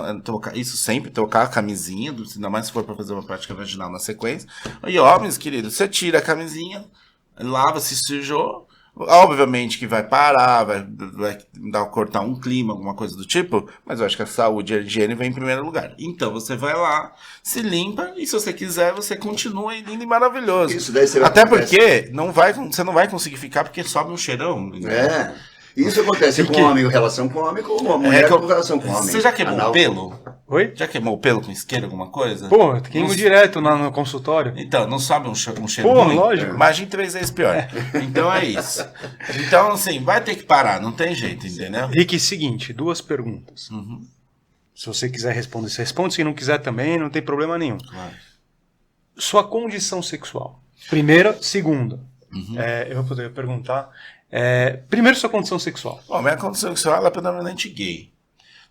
isso sempre, trocar a camisinha, ainda mais se for para fazer uma prática vaginal na sequência. E homens, querido, você tira a camisinha, lava, se sujou. Obviamente que vai parar, vai cortar um clima, alguma coisa do tipo, mas eu acho que a saúde e a higiene vem em primeiro lugar. Então você vai lá, se limpa e se você quiser, você continua lindo e maravilhoso. Isso daí você vai Até porque você não vai conseguir ficar porque sobe um cheirão. Né? Isso acontece com homem, relação com homem, com uma mulher com relação com homem. Você já queimou o pelo? Oi? Já queimou o pelo com isqueiro, alguma coisa? Pô, queimo direto no consultório. Então, não sobe um cheiro ruim? Lógico. Imagine 3 vezes pior. Então é isso. Então, assim, vai ter que parar, não tem jeito, entendeu? Rick, seguinte, 2 perguntas. Se você quiser responder, você responde. Se não quiser também, não tem problema nenhum. Claro. Sua condição sexual. Primeira. Segunda. Eu vou poder perguntar. Primeiro, sua condição sexual. Bom, minha condição sexual ela é predominante gay.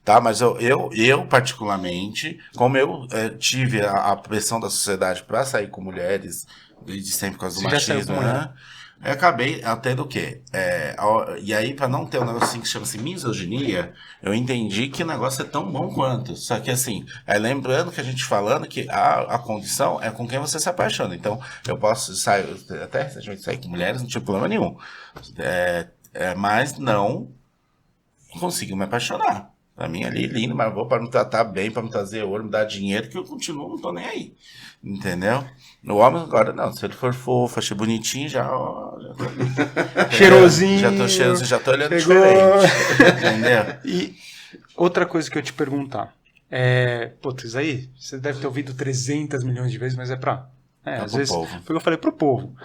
Tá, mas eu particularmente, como eu tive a pressão da sociedade para sair com mulheres, desde sempre por causa do machismo, né? Eu acabei tendo o quê? E aí, para não ter um negócio assim que chama-se misoginia, eu entendi que o negócio é tão bom quanto. Só que assim, lembrando que a gente falando que a condição é com quem você se apaixona. Então, eu posso sair, até recentemente sair com mulheres, não tinha problema nenhum. Mas não consigo me apaixonar. Pra mim ali, lindo, mas vou para me tratar bem, para me trazer ouro, me dar dinheiro, que eu continuo, não tô nem aí. Entendeu? O homem agora, não, se ele for fofo, achei bonitinho, já tô cheirosinho. Já tô cheirosinho, já tô olhando diferente. Entendeu? E outra coisa que eu ia te perguntar. Isso aí, você deve ter ouvido 300 milhões de vezes, mas às vezes, povo. foi o que eu falei pro povo.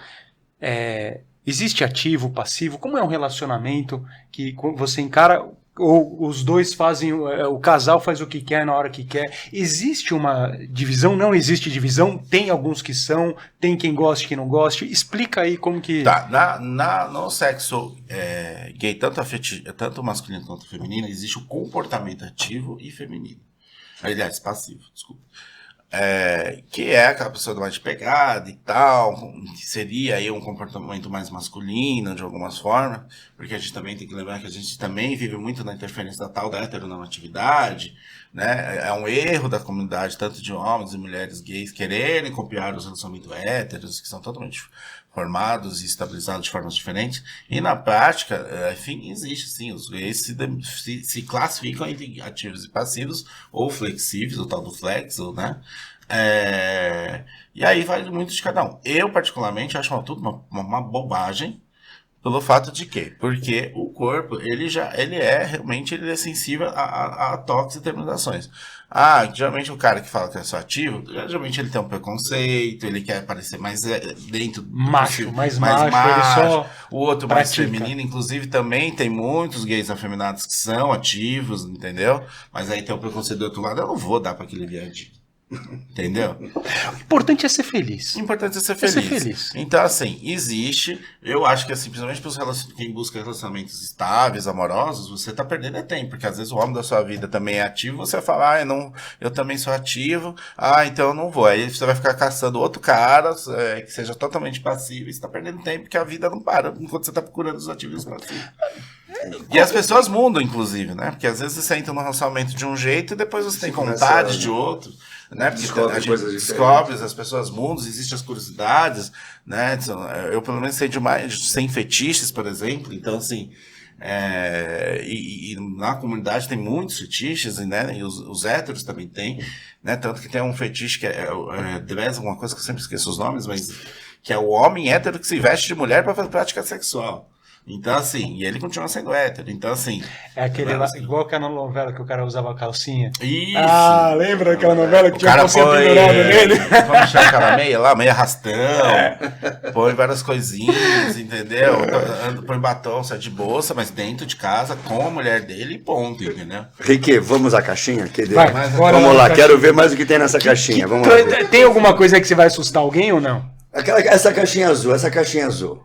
Existe ativo, passivo? Como é um relacionamento que você encara, ou os dois fazem, o casal faz o que quer na hora que quer? Existe uma divisão? Não existe divisão? Tem alguns que são, tem quem goste, quem não goste. Explica aí como que... Tá, no sexo gay, tanto masculino quanto feminino, existe o comportamento ativo e feminino. Aliás, passivo, desculpa. Que é aquela pessoa mais de pegada e tal, que seria aí um comportamento mais masculino, de algumas formas, porque a gente também tem que lembrar que a gente também vive muito na interferência da tal da heteronormatividade, né? É um erro da comunidade, tanto de homens e mulheres gays, quererem copiar os relacionamentos héteros, que são totalmente formados e estabilizados de formas diferentes, e na prática, enfim, existe sim, os gays se classificam entre ativos e passivos, ou flexíveis, o tal do flexo, né? E aí vai muito de cada um. Eu, particularmente, acho tudo uma bobagem, pelo fato de quê? Porque o corpo, ele é sensível a toques e terminações. Geralmente o cara que fala que é só ativo, geralmente ele tem um preconceito, ele quer parecer mais dentro do macho, mais macho, o outro mais feminino, inclusive também tem muitos gays afeminados que são ativos, entendeu? Mas aí tem o preconceito do outro lado, eu não vou dar para aquele viadinho. Entendeu? O importante é ser feliz. O importante é ser feliz. Então, assim, existe. Eu acho que, assim, principalmente para quem busca relacionamentos estáveis, amorosos, você tá perdendo tempo. Porque às vezes o homem da sua vida também é ativo. Você vai falar, eu também sou ativo. Então eu não vou. Aí você vai ficar caçando outro cara que seja totalmente passivo. E você tá perdendo tempo porque a vida não para enquanto você tá procurando os ativos passivos. E as pessoas mudam, inclusive, né? Porque às vezes você entra num relacionamento de um jeito e depois você tem vontade de outro, né? Porque a gente descobre, as pessoas mudam, existem as curiosidades, né? Eu pelo menos sei demais, sem fetiches, por exemplo. Então, assim, E na comunidade tem muitos fetiches, né? E os héteros também tem, né? Tanto que tem um fetiche que é dress, alguma coisa que eu sempre esqueço os nomes, mas que é o homem hétero que se veste de mulher para fazer prática sexual. Então, assim, e ele continua sendo hétero. Então, assim... É aquele lá, igual que na novela que o cara usava calcinha. Isso! Ah, lembra daquela novela que O tinha a cara calcinha põe... pendurada nele? Como chama aquela meia lá? Meia arrastão. Põe várias coisinhas, entendeu? Põe batom, sai de bolsa, mas dentro de casa, com a mulher dele e ponto, entendeu? Rick, vamos à caixinha? Vai, vamos lá, quero ver mais o que tem nessa caixinha. Vamos lá ver. Tem alguma coisa aí que você vai assustar alguém ou não? Essa caixinha azul, essa caixinha azul.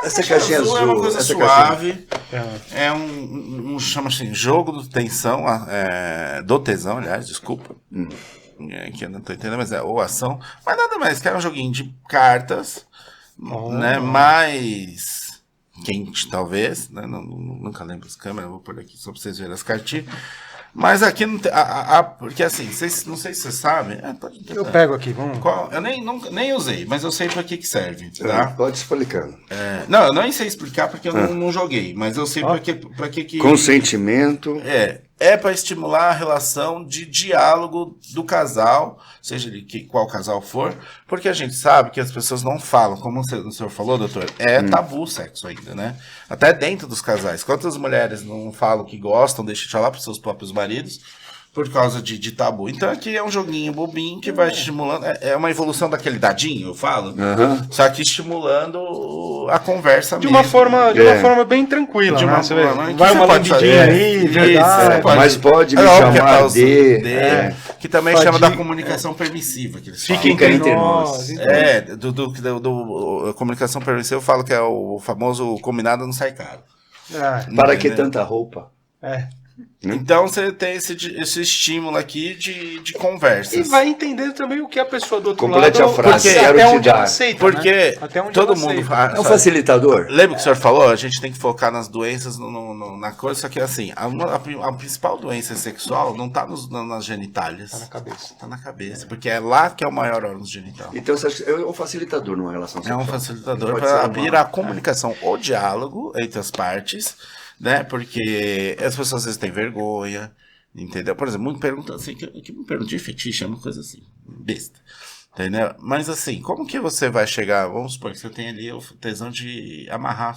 Essa caixinha azul é uma coisa suave. Caixinha. É um chama assim, jogo do tensão, do tesão, aliás, desculpa. Que eu não tô entendendo, mas ou ação. Mas nada mais, que é um joguinho de cartas, né? Mais quente, talvez. Né? Nunca lembro as câmeras, vou pôr aqui só pra vocês verem as cartinhas. Mas aqui não tem. Porque assim, não sei se vocês sabem. Eu pego aqui, vamos. Eu nem usei, mas eu sei pra que serve. Tá? Pode explicando. Não, eu nem sei explicar porque eu não joguei, mas eu sei pra que. Consentimento. É para estimular a relação de diálogo do casal, seja ele qual casal for, porque a gente sabe que as pessoas não falam, como o senhor falou, doutor, tabu o sexo ainda, né? Até dentro dos casais. Quantas mulheres não falam que gostam, deixam de falar para os seus próprios maridos, por causa de tabu. Então aqui é um joguinho bobinho que vai estimulando, é uma evolução daquele dadinho, eu falo, só que estimulando a conversa de uma forma bem tranquila, de uma né? forma Vai uma lambidinha aí, mas pode me chamar de... que também chama da comunicação permissiva. Que eles Fica entre nós. Do comunicação permissiva eu falo que é o famoso combinado não sai caro. Para que tanta roupa? Então você tem esse estímulo aqui de conversa. E vai entender também o que a pessoa do outro Complete lado... a frase, porque quero até te onde dar. ela aceita, Porque né? Até onde todo ela mundo... aceita. É um facilitador? Lembra que o senhor falou? A gente tem que focar nas doenças, na coisa, só que assim, a principal doença sexual não está nas genitálias. Tá na cabeça. Tá na cabeça, porque é lá que é o maior órgão genital. Então você acha que é um facilitador numa relação sexual? É um facilitador para abrir a comunicação, o diálogo entre as partes, né? Porque as pessoas às vezes têm vergonha, entendeu? Por exemplo, muito pergunta assim, que me pergunta de fetiche, é uma coisa assim, besta. Entendeu? Mas assim, como que você vai chegar? Vamos supor que você tem ali o tesão de amarrar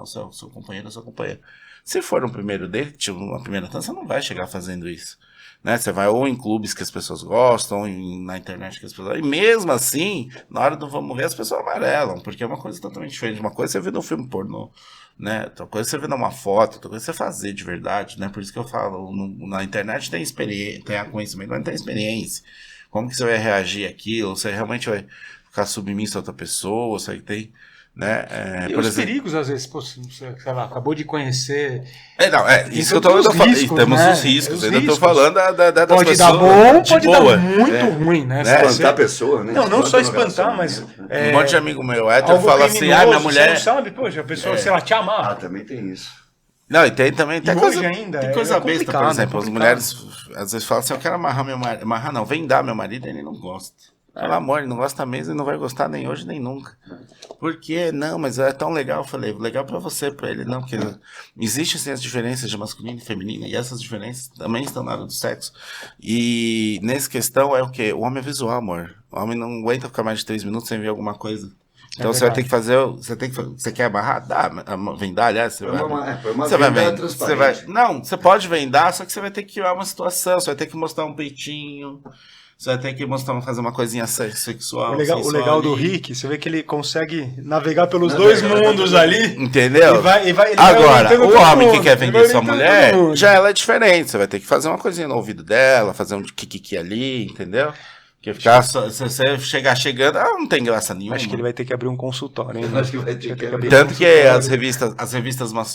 o seu companheiro, a sua companheira. Se for um primeiro date, uma primeira dança, você não vai chegar fazendo isso. Né? Você vai ou em clubes que as pessoas gostam, na internet que as pessoas... E mesmo assim, na hora do vamos ver, as pessoas amarelam, porque é uma coisa totalmente diferente. Uma coisa você vê no filme pornô, né? Outra coisa você vê numa foto, outra coisa você fazer de verdade, né? Por isso que eu falo, na internet tem experiência, tem conhecimento, mas não tem experiência. Como que você vai reagir àquilo? Você realmente vai ficar submisso a outra pessoa? Você tem... Né? E os perigos, às vezes, sei lá, acabou de conhecer. Isso que eu tô falando. Temos os riscos, ainda estou falando das pode pessoas. Dar bom, pode dar muito ruim, né? Espantar a pessoa, né? Não só espantar, mas. Um monte de amigo meu hétero fala assim: minha mulher. Você não sabe, poxa, a pessoa, sei lá, te amarra. Também tem isso. Não, e tem também. Tem coisa ainda. Tem coisa besta, por exemplo. As mulheres às vezes falam assim: eu quero amarrar meu marido. Amarrar não, vendar meu marido, ele não gosta. Pelo amor, ele não gosta mesmo e não vai gostar nem hoje nem nunca. Por quê? Não, mas é tão legal. Eu falei, legal pra você, pra ele não, porque existem assim, as diferenças de masculino e feminino, e essas diferenças também estão na área do sexo. E nessa questão é o quê? O homem é visual, amor. O homem não aguenta ficar mais de 3 minutos sem ver alguma coisa. Então você vai ter que fazer. Você quer amarrar? Dá, vendar, aliás. Você vai. Não, você pode vendar, só que você vai ter que criar uma situação, você vai ter que mostrar um peitinho. Você vai ter que fazer uma coisinha sexual. O legal do Rick, você vê que ele consegue navegar pelos dois mundos ali. Entendeu? Ele agora, o homem que quer vender sua mulher, já ela é diferente. Você vai ter que fazer uma coisinha no ouvido dela, fazer um kikiki ali, entendeu? Porque ficar se você chegar chegando, não tem graça nenhuma. Acho que ele vai ter que abrir um consultório, hein? Acho que vai ter que abrir. Tanto que as revistas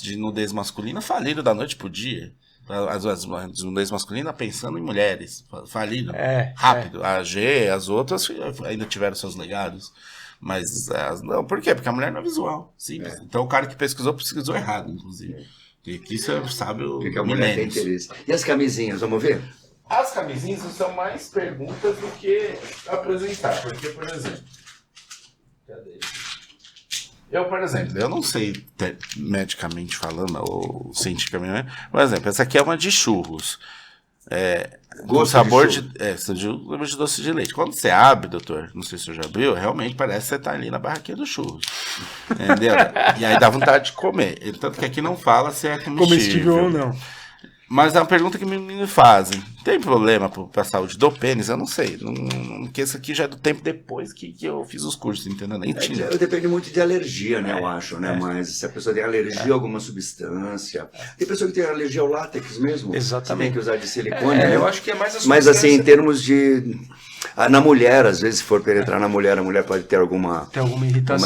de nudez masculina faliram da noite pro dia. As nudez masculina pensando em mulheres. Faliram rápido. A G, as outras ainda tiveram seus legados. Mas não, por quê? Porque a mulher não é visual. Simples. Então o cara que pesquisou errado, inclusive. E isso sabe o que a mulher tem interesse. E as camisinhas, vamos ver? As camisinhas são mais perguntas do que apresentar. Porque, por exemplo... Cadê? Eu, por exemplo, eu não sei medicamente falando ou cientificamente, por exemplo, essa aqui é uma de churros. Com sabor de doce de leite. Quando você abre, doutor, não sei se você já abriu, realmente parece que você tá ali na barraquinha dos churros. Entendeu? E aí dá vontade de comer. Tanto que aqui não fala se é comestível ou não. Mas é uma pergunta que me fazem. Tem problema pra saúde do pênis? Eu não sei. Porque isso aqui já é do tempo depois que eu fiz os cursos, entendeu? Nem tinha. Depende muito de alergia, né? Eu acho, né? Mas se a pessoa tem alergia a alguma substância. Tem pessoa que tem alergia ao látex mesmo. Exatamente. Você tem que usar de silicone. Né? Eu acho que é mais a substância. Mas assim, em termos de... na mulher, às vezes, se for penetrar na mulher, a mulher pode ter alguma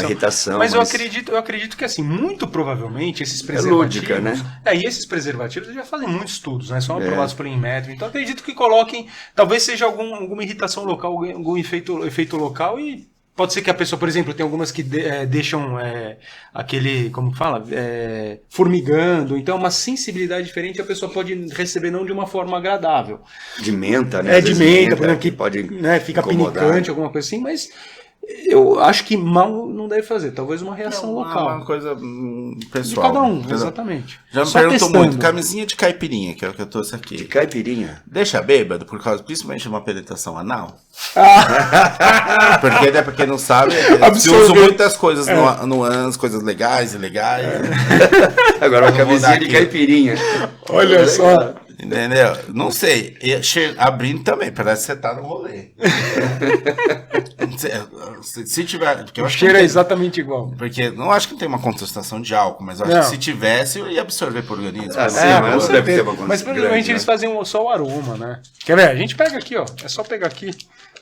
irritação. Mas eu acredito que, assim, muito provavelmente esses preservativos... É lúdica, né? E esses preservativos já fazem muitos estudos, né? São aprovados pelo Inmetro. Então, acredito que coloquem... Talvez seja alguma irritação local, algum efeito local e... Pode ser que a pessoa, por exemplo, tem algumas que deixam aquele, como fala, formigando. Então, uma sensibilidade diferente a pessoa pode receber não de uma forma agradável. De menta, né? De menta, por exemplo, que pode fica incomodar. pinicante, alguma coisa assim, mas eu acho que mal não deve fazer. Talvez uma reação local. Uma coisa pessoal. De cada um, entendeu? Exatamente. Já me Só perguntou testando. muito. Camisinha de caipirinha, que é o que eu trouxe aqui. De caipirinha? Deixa bêbado, por causa, principalmente de uma penetração anal? Porque, né, pra quem não sabe, se usa muitas coisas, nuances, coisas legais e ilegais. Agora uma camisinha de caipirinha. Olha só. Entendeu? Não sei. Abrindo também, parece que você tá no rolê. Se tiver. Porque eu O acho cheiro que é exatamente igual. Porque não acho que tem uma concentração de álcool, mas eu acho que se tivesse, eu ia absorver por organismo. Mas não deve ter uma Mas provavelmente eles fazem só o aroma, né? Quer ver? A gente pega aqui, ó. É só pegar aqui.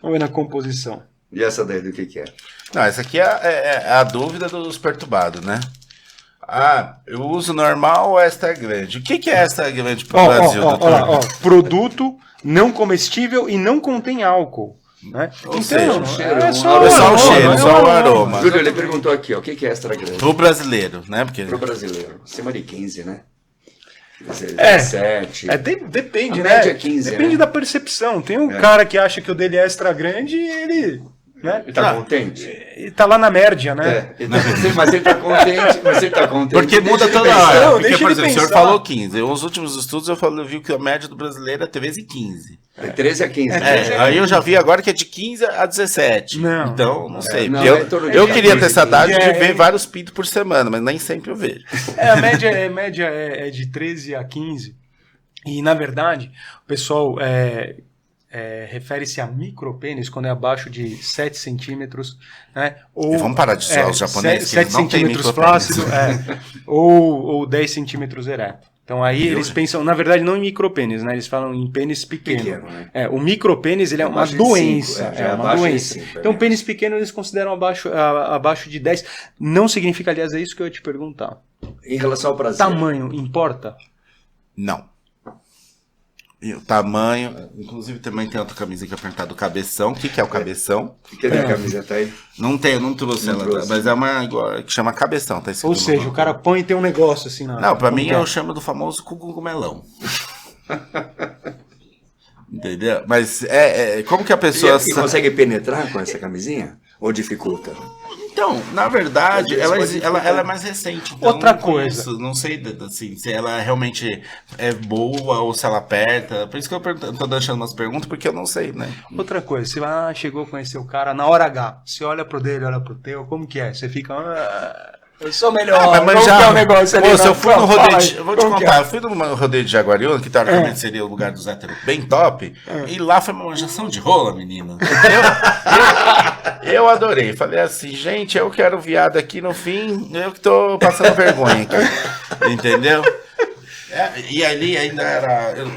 Vamos ver na composição. E essa daí do que é? Não, essa aqui é a dúvida dos perturbados, né? Eu uso normal ou extra grande? O que é extra grande pro Brasil, doutor? Produto não comestível e não contém álcool. Né? Ou seja, só o aroma. Júlio, ele perguntou aqui, ó, o que é extra grande? Pro brasileiro, né? Porque... Pro brasileiro, acima de 15, né? 17. Depende, A né? média é 15, depende né? da percepção. Tem um cara que acha que o dele é extra grande e ele... Né? Ele tá contente? E tá lá na média, né? Mas ele tá contente. Porque muda Deixa toda ele pensar. hora. Porque, deixa por ele exemplo, o senhor pensar. falou 15. Nos últimos estudos eu vi que a média do brasileiro é 13 e 15. É 13 a 15. Aí eu já vi agora que é de 15 a 17. Não. Então, não sei. Não, Eu, é em torno de eu queria ter 14, essa idade de 15. ver vários pintos por semana, mas nem sempre eu vejo. A média é de 13 a 15. E, na verdade, o pessoal refere-se a micropênis quando é abaixo de 7 centímetros. Né? E vamos parar de zoar os japoneses, que 7 eles não têm centímetros micropênis. flácido, ou 10 centímetros ereto. Então aí eles pensam, na verdade, não em micropênis, né? Eles falam em pênis pequeno. Né? O micropênis ele é uma Abaixo de doença. 5, É uma abaixo de doença. 5, Então pênis pequeno eles consideram abaixo de 10. Não significa, aliás, é isso que eu ia te perguntar. Em relação ao Brasil. Tamanho importa? Não. E o tamanho, inclusive também tem outra camisa que é perguntar do cabeção. O que é o cabeção? Cadê a camiseta aí? Não trouxe Não ela, trouxe. mas é uma igual, que chama cabeção, tá escrito Ou no seja, logo. o cara põe e tem um negócio assim na... Não, pra Como mim que é? eu chamo do famoso cucumelão. Entendeu? Mas como que a pessoa... E consegue penetrar com essa camisinha? Ou dificulta? Então, na verdade, Às vezes ela pode é mais recente. Então Outra não coisa. conheço, não sei assim, se ela realmente é boa ou se ela aperta. Por isso que eu tô deixando umas perguntas, porque eu não sei, né? Outra coisa, você chegou a conhecer o cara na hora H. Você olha pro dele, olha pro teu, como que é? Você fica... eu sou melhor. Mas como já, que é o negócio ali? se eu fui no rodeio de, eu vou te Como que contar, é? eu fui no rodeio de Jaguariúna, que teoricamente seria o lugar dos héteros bem top, e lá foi uma manjação de rola, menina. Eu adorei, falei assim, gente, eu quero viado aqui no fim, eu que tô passando vergonha aqui, entendeu? E ali ainda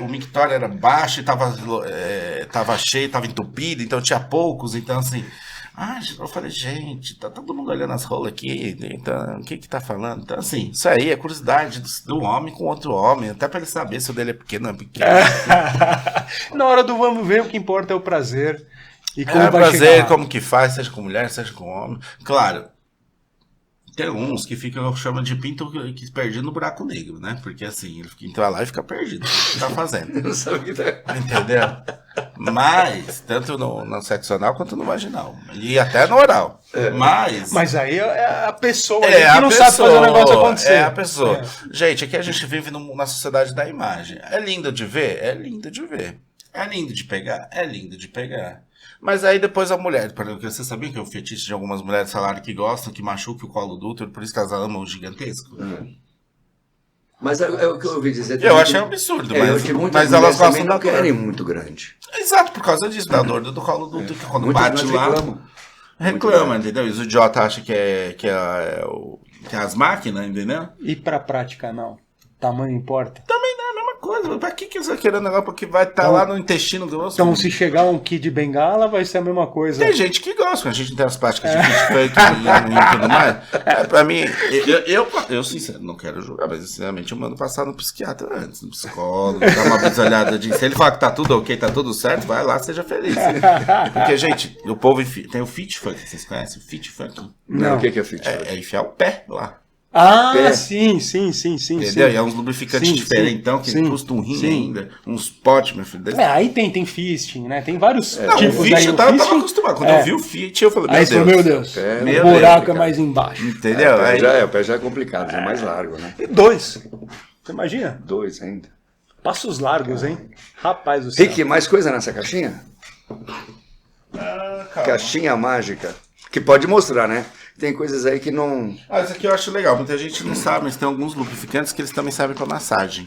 o mictório era baixo, e tava cheio, tava entupido, então tinha poucos, então assim... eu falei, gente, tá todo mundo olhando as rolas aqui, então, o que tá falando? Então, assim, isso aí é curiosidade do homem com outro homem, até pra ele saber se o dele é pequeno ou não é pequeno. Na hora do vamos ver, o que importa é o prazer. E como É vai prazer, chegar lá. como que faz, seja com mulher, seja com homem. Claro, tem uns que ficam, chamam de pinto que perdido no buraco negro, né? Porque assim, ele entra lá e fica perdido. O que tá fazendo? Não sabe o que tá... Entendeu? Mas, tanto no sexo anal quanto no vaginal. E até no oral. Mas aí é a pessoa que não sabe fazer o negócio acontecer. É a pessoa. Gente, aqui a gente vive na sociedade da imagem. É lindo de ver? É lindo de ver. É lindo de pegar? É lindo de pegar. Mas aí depois a mulher, porque você sabia que é o fetiche de algumas mulheres falaram que gostam, que machuca o colo do útero, por isso que elas amam o gigantesco? Mas é o que eu ouvi dizer. Eu achei um absurdo, mas elas gostam não querem muito grande. Exato, por causa disso, da dor do colo do útero, que quando Muitas bate lá... Reclamam. Entendeu? Os idiotas acham que é as máquinas, entendeu? E pra prática, não? Tamanho importa? Também não é a mesma coisa. Pra que você vai querer um negócio? Porque vai estar lá no intestino grosso. Então, se chegar um kit de bengala, vai ser a mesma coisa. Tem gente que gosta, a gente não tem as práticas de kit e tudo mais. Pra mim, eu sinceramente não quero julgar, mas sinceramente eu mando passar no psiquiatra antes, no psicólogo, dar uma bisolhada de. Se ele falar que tá tudo ok, tá tudo certo, vai lá, seja feliz. Porque, gente, o povo tem o fit funk, vocês conhecem o fit funk? Não, o que é fit funk? É enfiar o pé lá. Sim. Entendeu? E é uns lubrificantes diferentes, então, que custam um rim ainda. Uns potes, meu filho. Aí tem fisting, né? Tem vários tipos. O fisting eu tava acostumado. Quando eu vi o fit, eu falei, meu Deus. O buraco é mais embaixo. Entendeu? O pé já é complicado, já é mais largo, né? E 2. Você imagina? 2 ainda. Passos largos, hein? Rapaz do céu. Rick, mais coisa nessa caixinha? Caixinha mágica. Que pode mostrar, né? Tem coisas aí que não... Isso aqui eu acho legal. Muita gente não sabe, mas tem alguns lubrificantes que eles também servem pra massagem.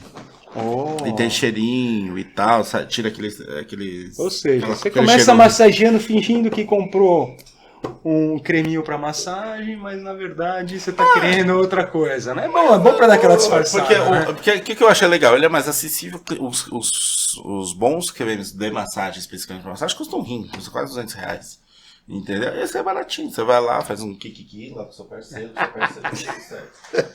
E tem cheirinho e tal, tira aqueles... Ou seja, você começa massageando fingindo que comprou um creminho pra massagem, mas na verdade você tá querendo outra coisa, né? É bom pra dar aquela disfarçada. Porque o que eu achei legal? Ele é mais acessível. Os bons cremes de massagem, especificamente pra massagem, custam um rim, custam quase R$200. Entendeu? Esse é baratinho. Você vai lá, faz um kikiki lá com seu parceiro certo.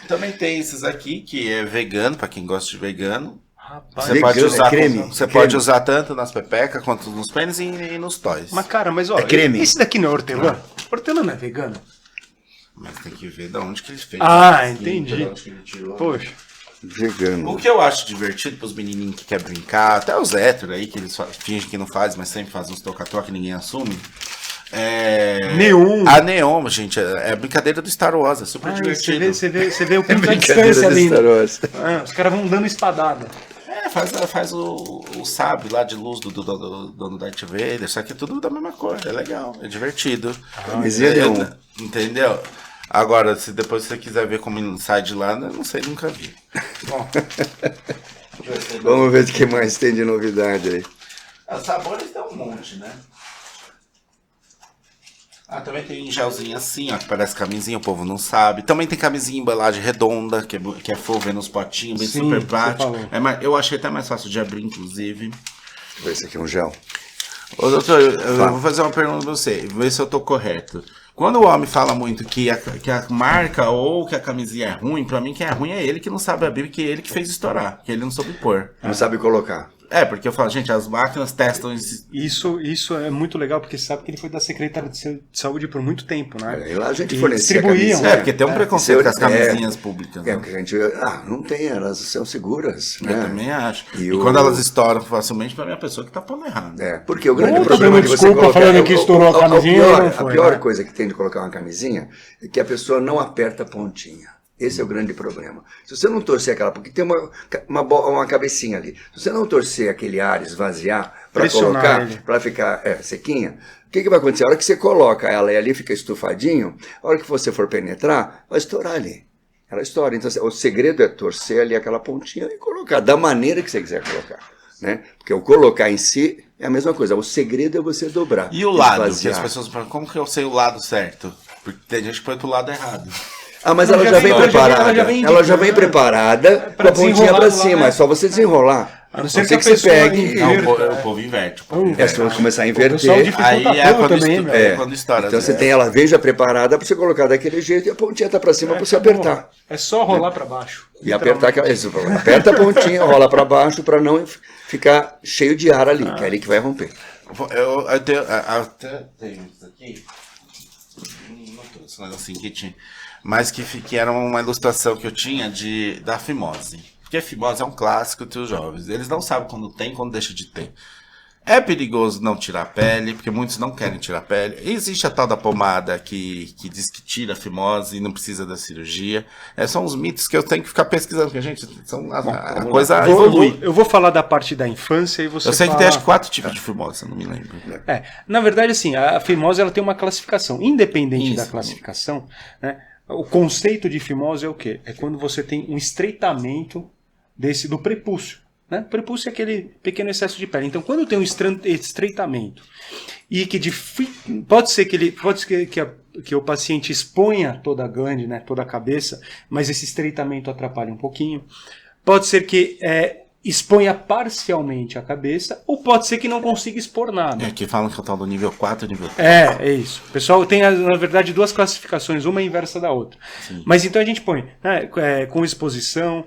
Também tem esses aqui, que é vegano, pra quem gosta de vegano. Rapaz, você pode usar creme. Pode usar tanto nas pepecas quanto nos pênis e nos toys. Mas cara, olha, creme. Esse daqui não é hortelã? Hortelã não é vegano? Mas tem que ver de onde que ele fez. Entendi. De onde que ele tirou. Poxa. Vegano. O que eu acho divertido pros menininhos que querem brincar, até os héteros aí, que eles fingem que não fazem, mas sempre fazem uns toca-toca que ninguém assume. Neon. A Neon, gente, é brincadeira do Star Wars, é super divertido. Você vê o ponto da distância ali. Os caras vão dando espadada. Faz o sábio lá de luz do dono da Darth Vader, só que é tudo da mesma cor, é legal, é divertido. Entendeu? Agora, se depois você quiser ver como ele sai de lá, eu não sei, nunca vi. Bom, vamos ver o que mais tem de novidade aí. Sabores tem um monte, né? Também tem gelzinho assim, ó, que parece camisinha, o povo não sabe. Também tem camisinha em embalagem redonda, que é fofo, nos potinhos, bem super prático. Eu achei até mais fácil de abrir, inclusive. Esse aqui é um gel. Ô, doutor, eu vou fazer uma pergunta pra você, ver se eu tô correto. Quando o homem fala muito que a marca ou que a camisinha é ruim, pra mim quem é ruim é ele que não sabe abrir, que é ele que fez estourar, que ele não soube pôr. Não sabe colocar. Porque eu falo, gente, as máquinas testam Isso é muito legal, porque você sabe que ele foi da Secretaria de Saúde por muito tempo, né? E lá a gente fornecia distribuíam. Porque tem um preconceito com as camisinhas públicas. Porque a gente... não tem, elas são seguras. Eu também acho. E quando elas estouram facilmente, pra mim é a pessoa que tá pondo errado. Porque o grande problema de você colocar... falando que estourou a camisinha, a pior coisa que tem de colocar uma camisinha é que a pessoa não aperta a pontinha. Esse é o grande problema. Se você não torcer aquela... Porque tem uma cabecinha ali. Se você não torcer aquele ar, esvaziar, para colocar, para ficar sequinha, o que vai acontecer? A hora que você coloca ela e ali fica estufadinho, a hora que você for penetrar, vai estourar ali. Ela estoura. Então, o segredo é torcer ali aquela pontinha e colocar da maneira que você quiser colocar. Né? Porque o colocar em si é a mesma coisa. O segredo é você dobrar. E o lado? Que as pessoas falam, como que eu sei o lado certo? Porque tem gente que põe pro lado errado. Mas ela já vem preparada. Ela já vem preparada com a pontinha para cima. É só você desenrolar. A não ser que a pessoa pegue. O povo inverte. Se você começar a inverter. Aí quando estoura. Então você tem ela veja preparada para você colocar daquele jeito e a pontinha tá para cima para você apertar. É só rolar para baixo. E apertar. Aperta a pontinha, rola para baixo para não ficar cheio de ar ali, que é ali que vai romper. Eu até tenho isso aqui. Não trouxe, mas assim, que tinha. Mas que era uma ilustração que eu tinha da fimose. Porque a fimose é um clássico entre os jovens. Eles não sabem quando tem e quando deixa de ter. É perigoso não tirar a pele, porque muitos não querem tirar a pele. Existe a tal da pomada que diz que tira a fimose e não precisa da cirurgia. São os mitos que eu tenho que ficar pesquisando, porque, gente, a coisa evolui. Eu vou falar da parte da infância e você Eu sei que fala... tem acho que 4 tipos de fimose, eu não me lembro. Na verdade, assim, a fimose ela tem uma classificação. Independente da classificação, né, o conceito de fimose é o quê? É quando você tem um estreitamento do prepúcio. Né? Prepúcio é aquele pequeno excesso de pele. Então, quando tem um estreitamento e que pode ser que o paciente exponha toda a glande, né, toda a cabeça, mas esse estreitamento atrapalha um pouquinho. Pode ser que exponha parcialmente a cabeça, ou pode ser que não consiga expor nada. Aqui falam que é o tal do nível 4 e nível 3. É isso. O pessoal tem, na verdade, duas classificações, uma é inversa da outra. Sim. Mas então a gente põe com exposição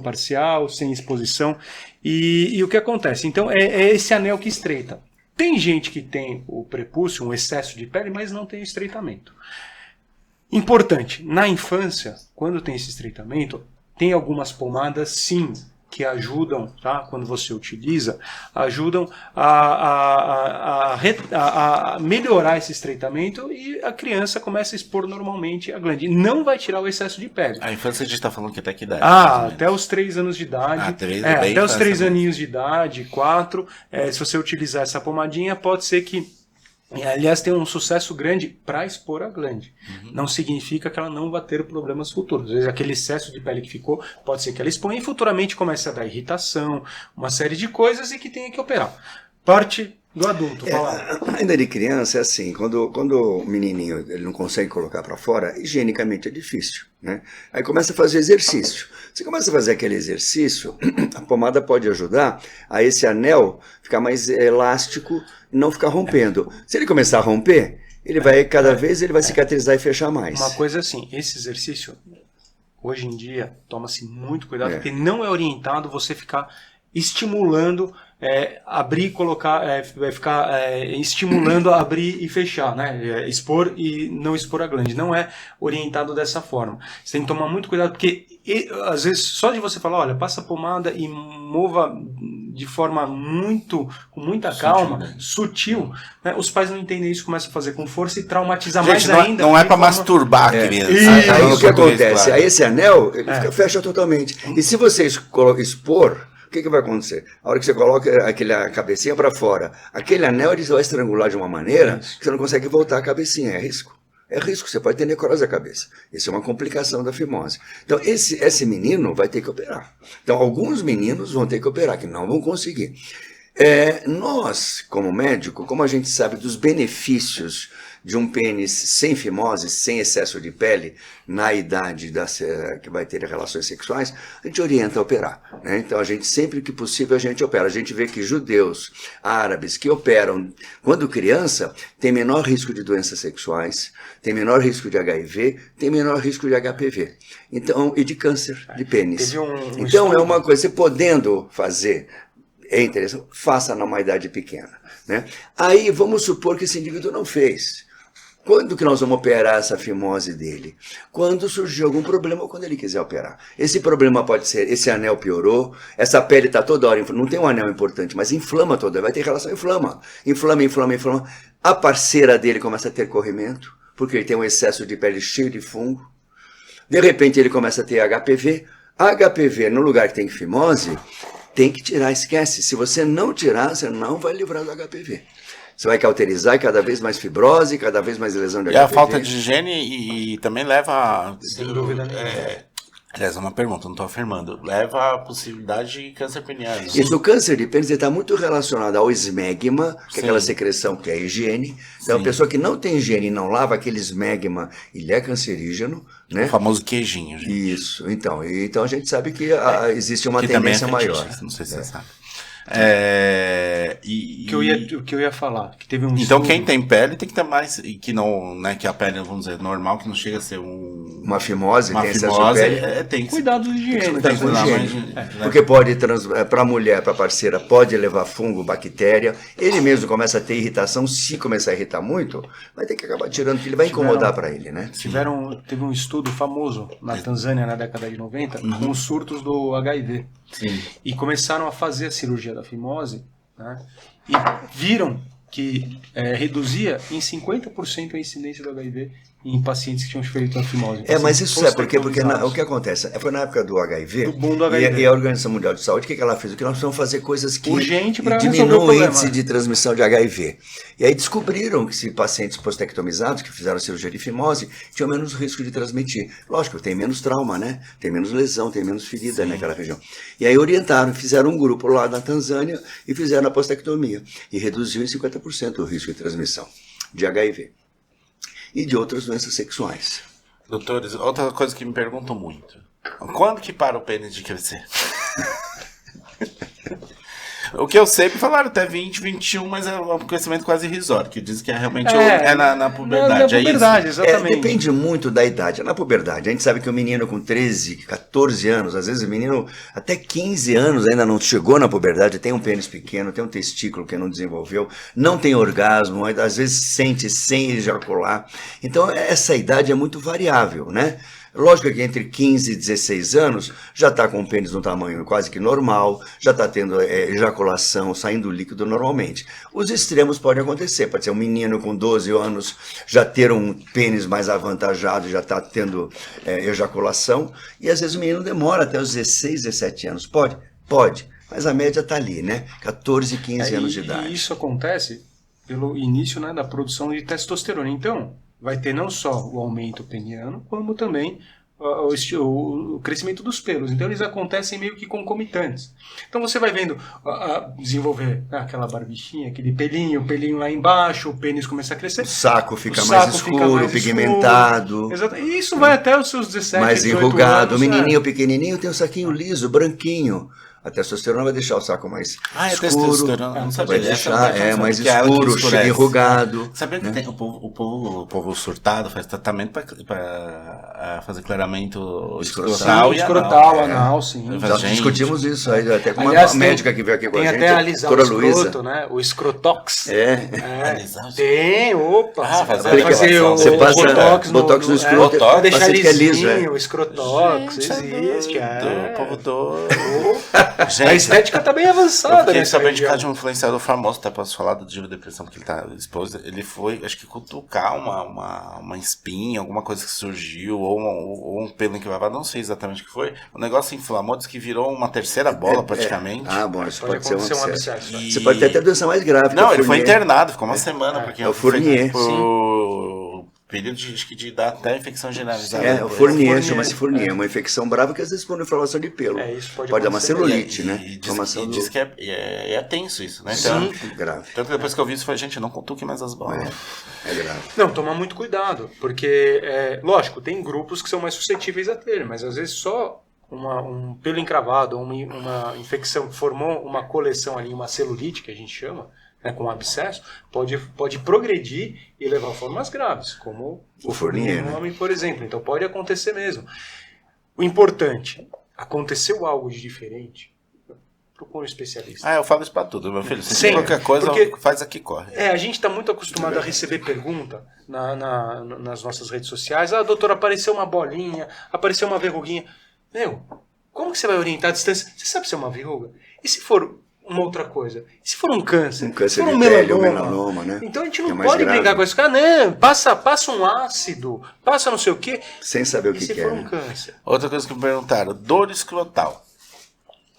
parcial, sem exposição. E o que acontece? Então é esse anel que estreita. Tem gente que tem o prepúcio, um excesso de pele, mas não tem estreitamento. Importante, na infância, quando tem esse estreitamento, tem algumas pomadas, sim, que ajudam, tá? Quando você utiliza, ajudam a melhorar esse estreitamento e a criança começa a expor normalmente a glande. Não vai tirar o excesso de pele. A infância a gente está falando que até que idade? Até os 3 anos de idade. Até os 3 aninhos de idade, 4. Se você utilizar essa pomadinha, pode ser que aliás, tem um sucesso grande para expor a glande. Não significa que ela não vai ter problemas futuros. Às vezes aquele excesso de pele que ficou, pode ser que ela exponha e futuramente comece a dar irritação, uma série de coisas e que tenha que operar. Parte do adulto. Ainda de criança é assim, quando o menininho ele não consegue colocar para fora, higienicamente é difícil, né? Aí começa a fazer exercício. Você começa a fazer aquele exercício, a pomada pode ajudar a esse anel ficar mais elástico e não ficar rompendo. Se ele começar a romper, ele vai cada vez ele vai cicatrizar e fechar mais. Uma coisa assim, esse exercício hoje em dia toma-se muito cuidado porque não é orientado você ficar estimulando abrir e colocar, vai ficar estimulando a abrir e fechar, né? Expor e não expor a glande. Não é orientado dessa forma. Você tem que tomar muito cuidado, porque às vezes só de você falar, olha, passa a pomada e mova de forma com muita calma, sutil, né? Os pais não entendem isso, começam a fazer com força e traumatizar mais ainda. Não é para masturbar a criança. Aí o que acontece? Aí esse anel, ele fecha totalmente. E se você expor, o que vai acontecer? A hora que você coloca a cabecinha para fora, aquele anel ele vai estrangular de uma maneira que você não consegue voltar a cabecinha. É risco. É risco, você pode ter necrose da cabeça. Isso é uma complicação da fimose. Então, esse menino vai ter que operar. Então, alguns meninos vão ter que operar, que não vão conseguir. Nós, como médico, como a gente sabe dos benefícios de um pênis sem fimose, sem excesso de pele, na idade que vai ter relações sexuais, a gente orienta a operar, né? Então a gente, sempre que possível, a gente opera. A gente vê que judeus, árabes que operam quando criança, tem menor risco de doenças sexuais, tem menor risco de HIV, tem menor risco de HPV. Então, e de câncer de pênis. Então é uma coisa, você podendo fazer, é interessante, faça numa idade pequena, né? Aí vamos supor que esse indivíduo não fez. Quando que nós vamos operar essa fimose dele? Quando surgir algum problema ou quando ele quiser operar. Esse problema pode ser, esse anel piorou, essa pele está toda hora, não tem um anel importante, mas inflama toda, vai ter relação, inflama. A parceira dele começa a ter corrimento, porque ele tem um excesso de pele cheio de fungo. De repente ele começa a ter HPV. HPV, no lugar que tem fimose, tem que tirar, esquece. Se você não tirar, você não vai livrar do HPV. Você vai cauterizar cada vez mais fibrose, cada vez mais lesão de HPV. E a falta de higiene e também leva... Sem dúvida nenhuma. Aliás, é uma pergunta, não estou afirmando. Leva a possibilidade de câncer peniano. Isso, o câncer de pênis está muito relacionado ao esmegma, que é aquela secreção que é a higiene. Então, a pessoa que não tem higiene e não lava aquele esmegma, ele é cancerígeno, né? O famoso queijinho, gente. Isso. Então a gente sabe que existe uma tendência maior. Não sei se você sabe. O que eu ia falar, que teve um Então estudo- quem tem pele tem que ter mais, e que não, né, que a pele, vamos dizer, normal, que não chega a ser Uma fimose, uma tem excesso de fimose, pele. tem que Cuidado de higiene. Tem que tem que cuidar com cuidar higiene. mais Porque pode, para a mulher, para a parceira, pode levar fungo, bactéria. Ele mesmo começa a ter irritação. Se começar a irritar muito, vai ter que acabar tirando, porque ele vai incomodar para ele, né? Teve um estudo famoso na Tanzânia na década de 90 com os surtos do HIV. Sim. E começaram a fazer a cirurgia da fimose, né? E viram que reduzia em 50% a incidência do HIV em pacientes que tinham feito a fimose. Mas isso é porque o Postectomizados. que acontece? Foi na época do HIV, Do boom do HIV. E a Organização Mundial de Saúde, o que ela fez? O que nós precisamos fazer coisas que Urgente pra resolver diminuam o o problema. índice de transmissão de HIV. E aí descobriram que se pacientes postectomizados, que fizeram cirurgia de fimose, tinham menos risco de transmitir. Lógico, tem menos trauma, né? Tem menos lesão, tem menos ferida naquela região. E aí orientaram, fizeram um grupo lá na Tanzânia e fizeram a postectomia. E reduziu em 50% o risco de transmissão de HIV. E de outras doenças sexuais. Doutores, outra coisa que me perguntam muito. Quando que para o pênis de crescer? O que eu sei, me falaram até 20, 21, mas é um crescimento quase irrisório, que diz que é realmente na puberdade, Na puberdade, é isso? exatamente. Depende muito da idade. Na puberdade, a gente sabe que o menino com 13, 14 anos, às vezes o menino até 15 anos ainda não chegou na puberdade, tem um pênis pequeno, tem um testículo que não desenvolveu, não tem orgasmo, às vezes sente sem ejacular. Então essa idade é muito variável, né? Lógico que entre 15 e 16 anos já está com o pênis no tamanho quase que normal, já está tendo ejaculação, saindo líquido normalmente. Os extremos podem acontecer, pode ser um menino com 12 anos já ter um pênis mais avantajado, já está tendo ejaculação, e às vezes o menino demora até os 16, 17 anos. Pode, mas a média está ali, né? 14, 15 anos de idade. E isso acontece pelo início, né, da produção de testosterona. Então, vai ter não só o aumento peniano, como também o crescimento dos pelos. Então eles acontecem meio que concomitantes. Então você vai vendo desenvolver aquela barbichinha, aquele pelinho, o pelinho lá embaixo, o pênis começa a crescer. O saco fica mais escuro, pigmentado. Exato. E isso vai até os seus 17, mais 18 enrugado. anos. O menininho pequenininho tem um saquinho liso, branquinho. A testosterona vai deixar o saco mais escuro. Testosterona, não sabia. Vai deixar, mais que é ela que escuro, escurece. enrugado. Sabia que tem o povo surtado faz tratamento para fazer clareamento escrotal e escrotal, anal. anal, sim. Já discutimos isso aí, até com Aliás, uma médica que veio aqui com a gente. Tem até alisar o doutora escroto, Luísa. né? O escrotox. Alisar o Tem, opa. fazer você passa botox no escroto, pra deixar paciente que é liso, lisinho, o escrotox, existe. O povo todo. A estética tá bem avançada, Eu fiquei né? sabendo de caso de um influenciador famoso, até posso falar do Diva Depressão, porque ele tá exposto. Ele foi, acho que cutucar uma espinha, alguma coisa que surgiu, ou um pelo encravado, não sei exatamente o que foi. O negócio inflamou, diz que virou uma terceira bola praticamente. Bom, isso pode ser um abscesso. E- Você pode ter até doença mais grave. Não, que é ele foi Fournier. internado, ficou uma semana, porque É o Fournier, por período acho que de dar até infecção generalizada. O Fournier, chama-se Fournier. É uma infecção brava que às vezes põe inflamação de pelo. Isso pode dar uma acontecer. celulite, né? E Inflamação diz que é tenso isso, né? Sim. grave. Tanto que depois que eu vi isso, eu falei, gente, não cutuque mais as bolas. É grave. Não, tomar muito cuidado, porque, lógico, tem grupos que são mais suscetíveis a ter, mas às vezes só um pelo encravado, uma infecção que formou uma coleção ali, uma celulite, que a gente chama, né, com abscesso, pode progredir e levar a formas graves, como O Fournier, no homem, por exemplo. Então pode acontecer mesmo. O importante, aconteceu algo de diferente, procura um especialista. Eu falo isso pra tudo, meu filho. Se Sim, tem qualquer coisa, porque- faz aqui, corre. A gente está muito acostumado a receber pergunta nas nossas redes sociais. Doutora, apareceu uma bolinha, apareceu uma verruguinha. Meu, como que você vai orientar a distância? Você sabe se é uma verruga? E se for uma outra coisa? E se for um câncer? Um câncer se for de pele, um melanoma, né? Então a gente Que é não mais pode grave. brigar com isso. Não, passa um ácido, passa não sei o quê. Sem saber o E que se que for é. um né? câncer? Outra coisa que me perguntaram, dor escrotal.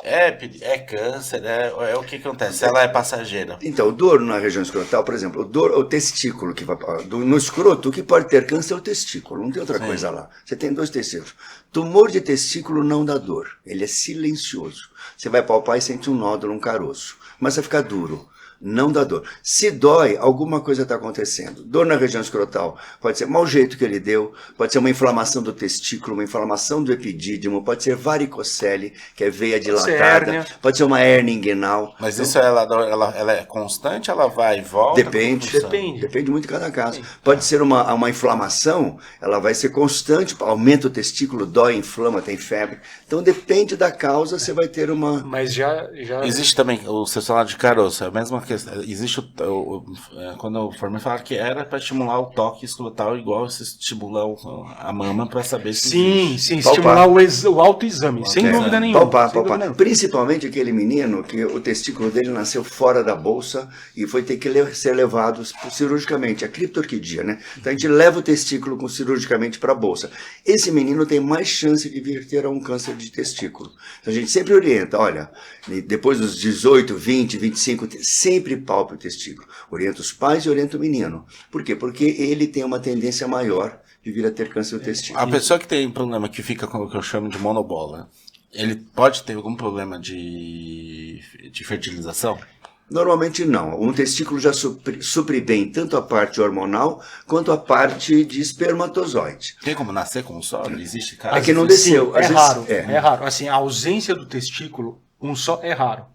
É câncer, é o que acontece? Ela é passageira. Então, dor na região escrotal, por exemplo, o testículo que vai no escroto, o que pode ter câncer é o testículo, não tem outra coisa lá. Você tem 2 testículos. Tumor de testículo não dá dor, ele é silencioso. Você vai palpar e sente um nódulo, um caroço, mas vai ficar duro. não dá dor. Se dói, alguma coisa está acontecendo. Dor na região escrotal pode ser mau jeito que ele deu, pode ser uma inflamação do testículo, uma inflamação do epidídimo, pode ser varicocele, que é veia dilatada, pode ser uma hérnia inguinal. Mas isso ela é constante, ela vai e volta? Depende muito de cada caso. Pode ser uma inflamação, ela vai ser constante, aumenta o testículo, dói, inflama, tem febre. Então depende da causa, você vai ter uma... Mas já... Existe também o celular de caroço, é a mesma questão. Existe quando eu formei, falaram que era para estimular o toque escrotal, igual se estimular a mama para saber se... Sim, estimular o autoexame, sem dúvida nenhuma. Palpar. Principalmente aquele menino que o testículo dele nasceu fora da bolsa e foi ter que ser levado cirurgicamente, a criptorquidia, né? Então a gente leva o testículo cirurgicamente para a bolsa. Esse menino tem mais chance de vir ter um câncer de testículo. Então a gente sempre orienta, olha, depois dos 18, 20, 25, sempre palpe o testículo. Orienta os pais e orienta o menino. Por quê? Porque ele tem uma tendência maior de vir a ter câncer do testículo. A pessoa que tem problema que fica com o que eu chamo de monobola, ele pode ter algum problema de fertilização? Normalmente não. Um testículo já supre bem tanto a parte hormonal quanto a parte de espermatozoide. Tem como nascer com um só? Existe, cara? É que não desceu. Sim, é raro. Assim, a ausência do testículo, um só, é raro.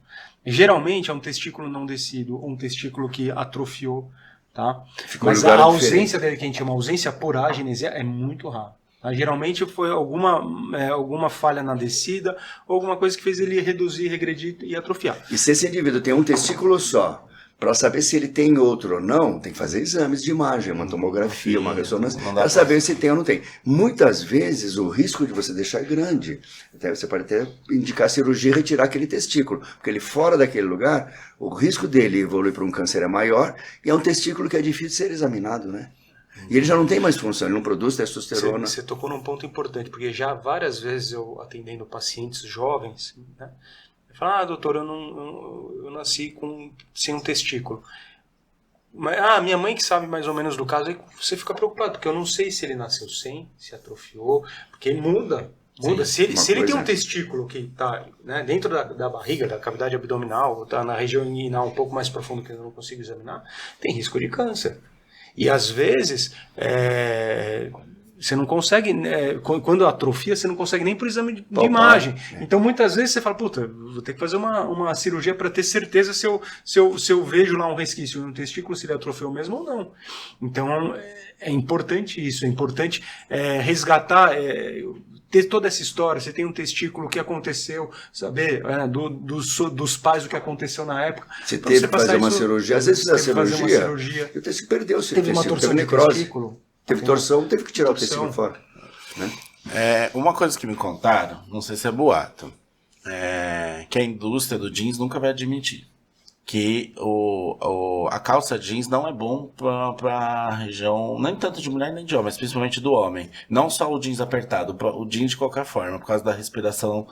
Geralmente é um testículo não descido, ou um testículo que atrofiou, tá? Mas a ausência dele, que a gente chama ausência por agenesia, é muito raro. Tá? Geralmente foi alguma falha na descida, ou alguma coisa que fez ele reduzir, regredir e atrofiar. E se esse indivíduo tem um testículo só, para saber se ele tem outro ou não, tem que fazer exames de imagem, uma tomografia, uma ressonância, para saber se tem ou não tem. Muitas vezes o risco de você deixar é grande. Você pode até indicar cirurgia e retirar aquele testículo, porque ele fora daquele lugar, o risco dele evoluir para um câncer é maior, e é um testículo que é difícil de ser examinado, né? E ele já não tem mais função, ele não produz testosterona. Você tocou num ponto importante, porque já várias vezes eu atendendo pacientes jovens, né? Fala, doutor, eu nasci sem um testículo. Mas, minha mãe que sabe mais ou menos do caso, aí você fica preocupado, porque eu não sei se ele nasceu sem, se atrofiou, porque muda. Sim, se ele tem um testículo que está, né, dentro da barriga, da cavidade abdominal, está na região inguinal um pouco mais profundo que eu não consigo examinar, tem risco de câncer. E às vezes... você não consegue, quando atrofia, você não consegue nem por exame de imagem. Então, muitas vezes você fala, puta, vou ter que fazer uma cirurgia para ter certeza se eu vejo lá um resquício no testículo, se ele atrofiou mesmo ou não. Então, é importante isso, é importante resgatar, ter toda essa história. Você tem um testículo, o que aconteceu, saber dos pais o que aconteceu na época. Você teve que fazer uma cirurgia, às vezes a cirurgia, o testículo perdeu, teve uma torção de testículo. Teve torção, teve que tirar o testículo fora. Né? Uma coisa que me contaram, não sei se é boato, que a indústria do jeans nunca vai admitir. Que a calça jeans não é bom para a região, nem tanto de mulher nem de homem, mas principalmente do homem. Não só o jeans apertado, o jeans de qualquer forma, por causa da respiração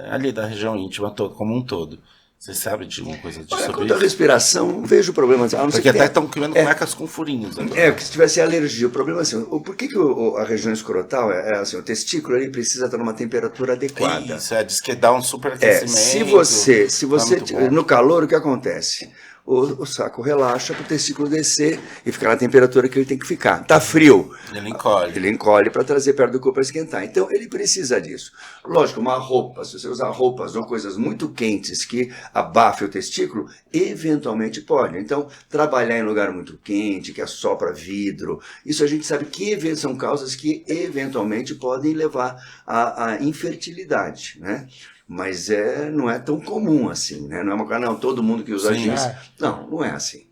ali da região íntima como um todo. Você sabe de uma coisa disso? Quanto à respiração, não vejo problema. Porque até estão criando cuecas com furinhos. Porque se tivesse alergia, o problema é assim, por que a região escrotal, assim, o testículo ele precisa estar numa temperatura adequada. Isso, diz que dá um superaquecimento. Se você no calor, o que acontece? O saco relaxa para o testículo descer e ficar na temperatura que ele tem que ficar. Tá frio. Ele encolhe para trazer perto do corpo para esquentar. Então ele precisa disso. Lógico, uma roupa, se você usar roupas ou coisas muito quentes que abafem o testículo, eventualmente pode. Então, trabalhar em lugar muito quente, que assopra vidro, isso a gente sabe que são causas que eventualmente podem levar à infertilidade, né? Mas não é tão comum assim, né? Não é uma coisa, todo mundo que usa jeans. Não é assim.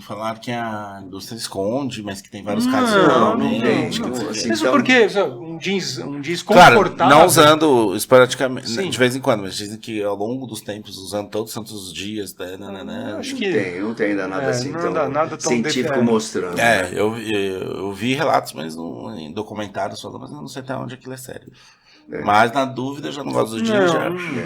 Falaram que a indústria esconde, mas que tem vários casos. Não tem. Mesmo porque um jeans confortável. Claro, não usando esporadicamente, de vez em quando, mas dizem que ao longo dos tempos, usando todos os santos dias. Acho que não tem ainda nada assim nada tão científico mostrando. Eu vi relatos, mas em documentários falando, mas eu não sei até onde aquilo é sério. Mas na dúvida eu já não gosto do jeans.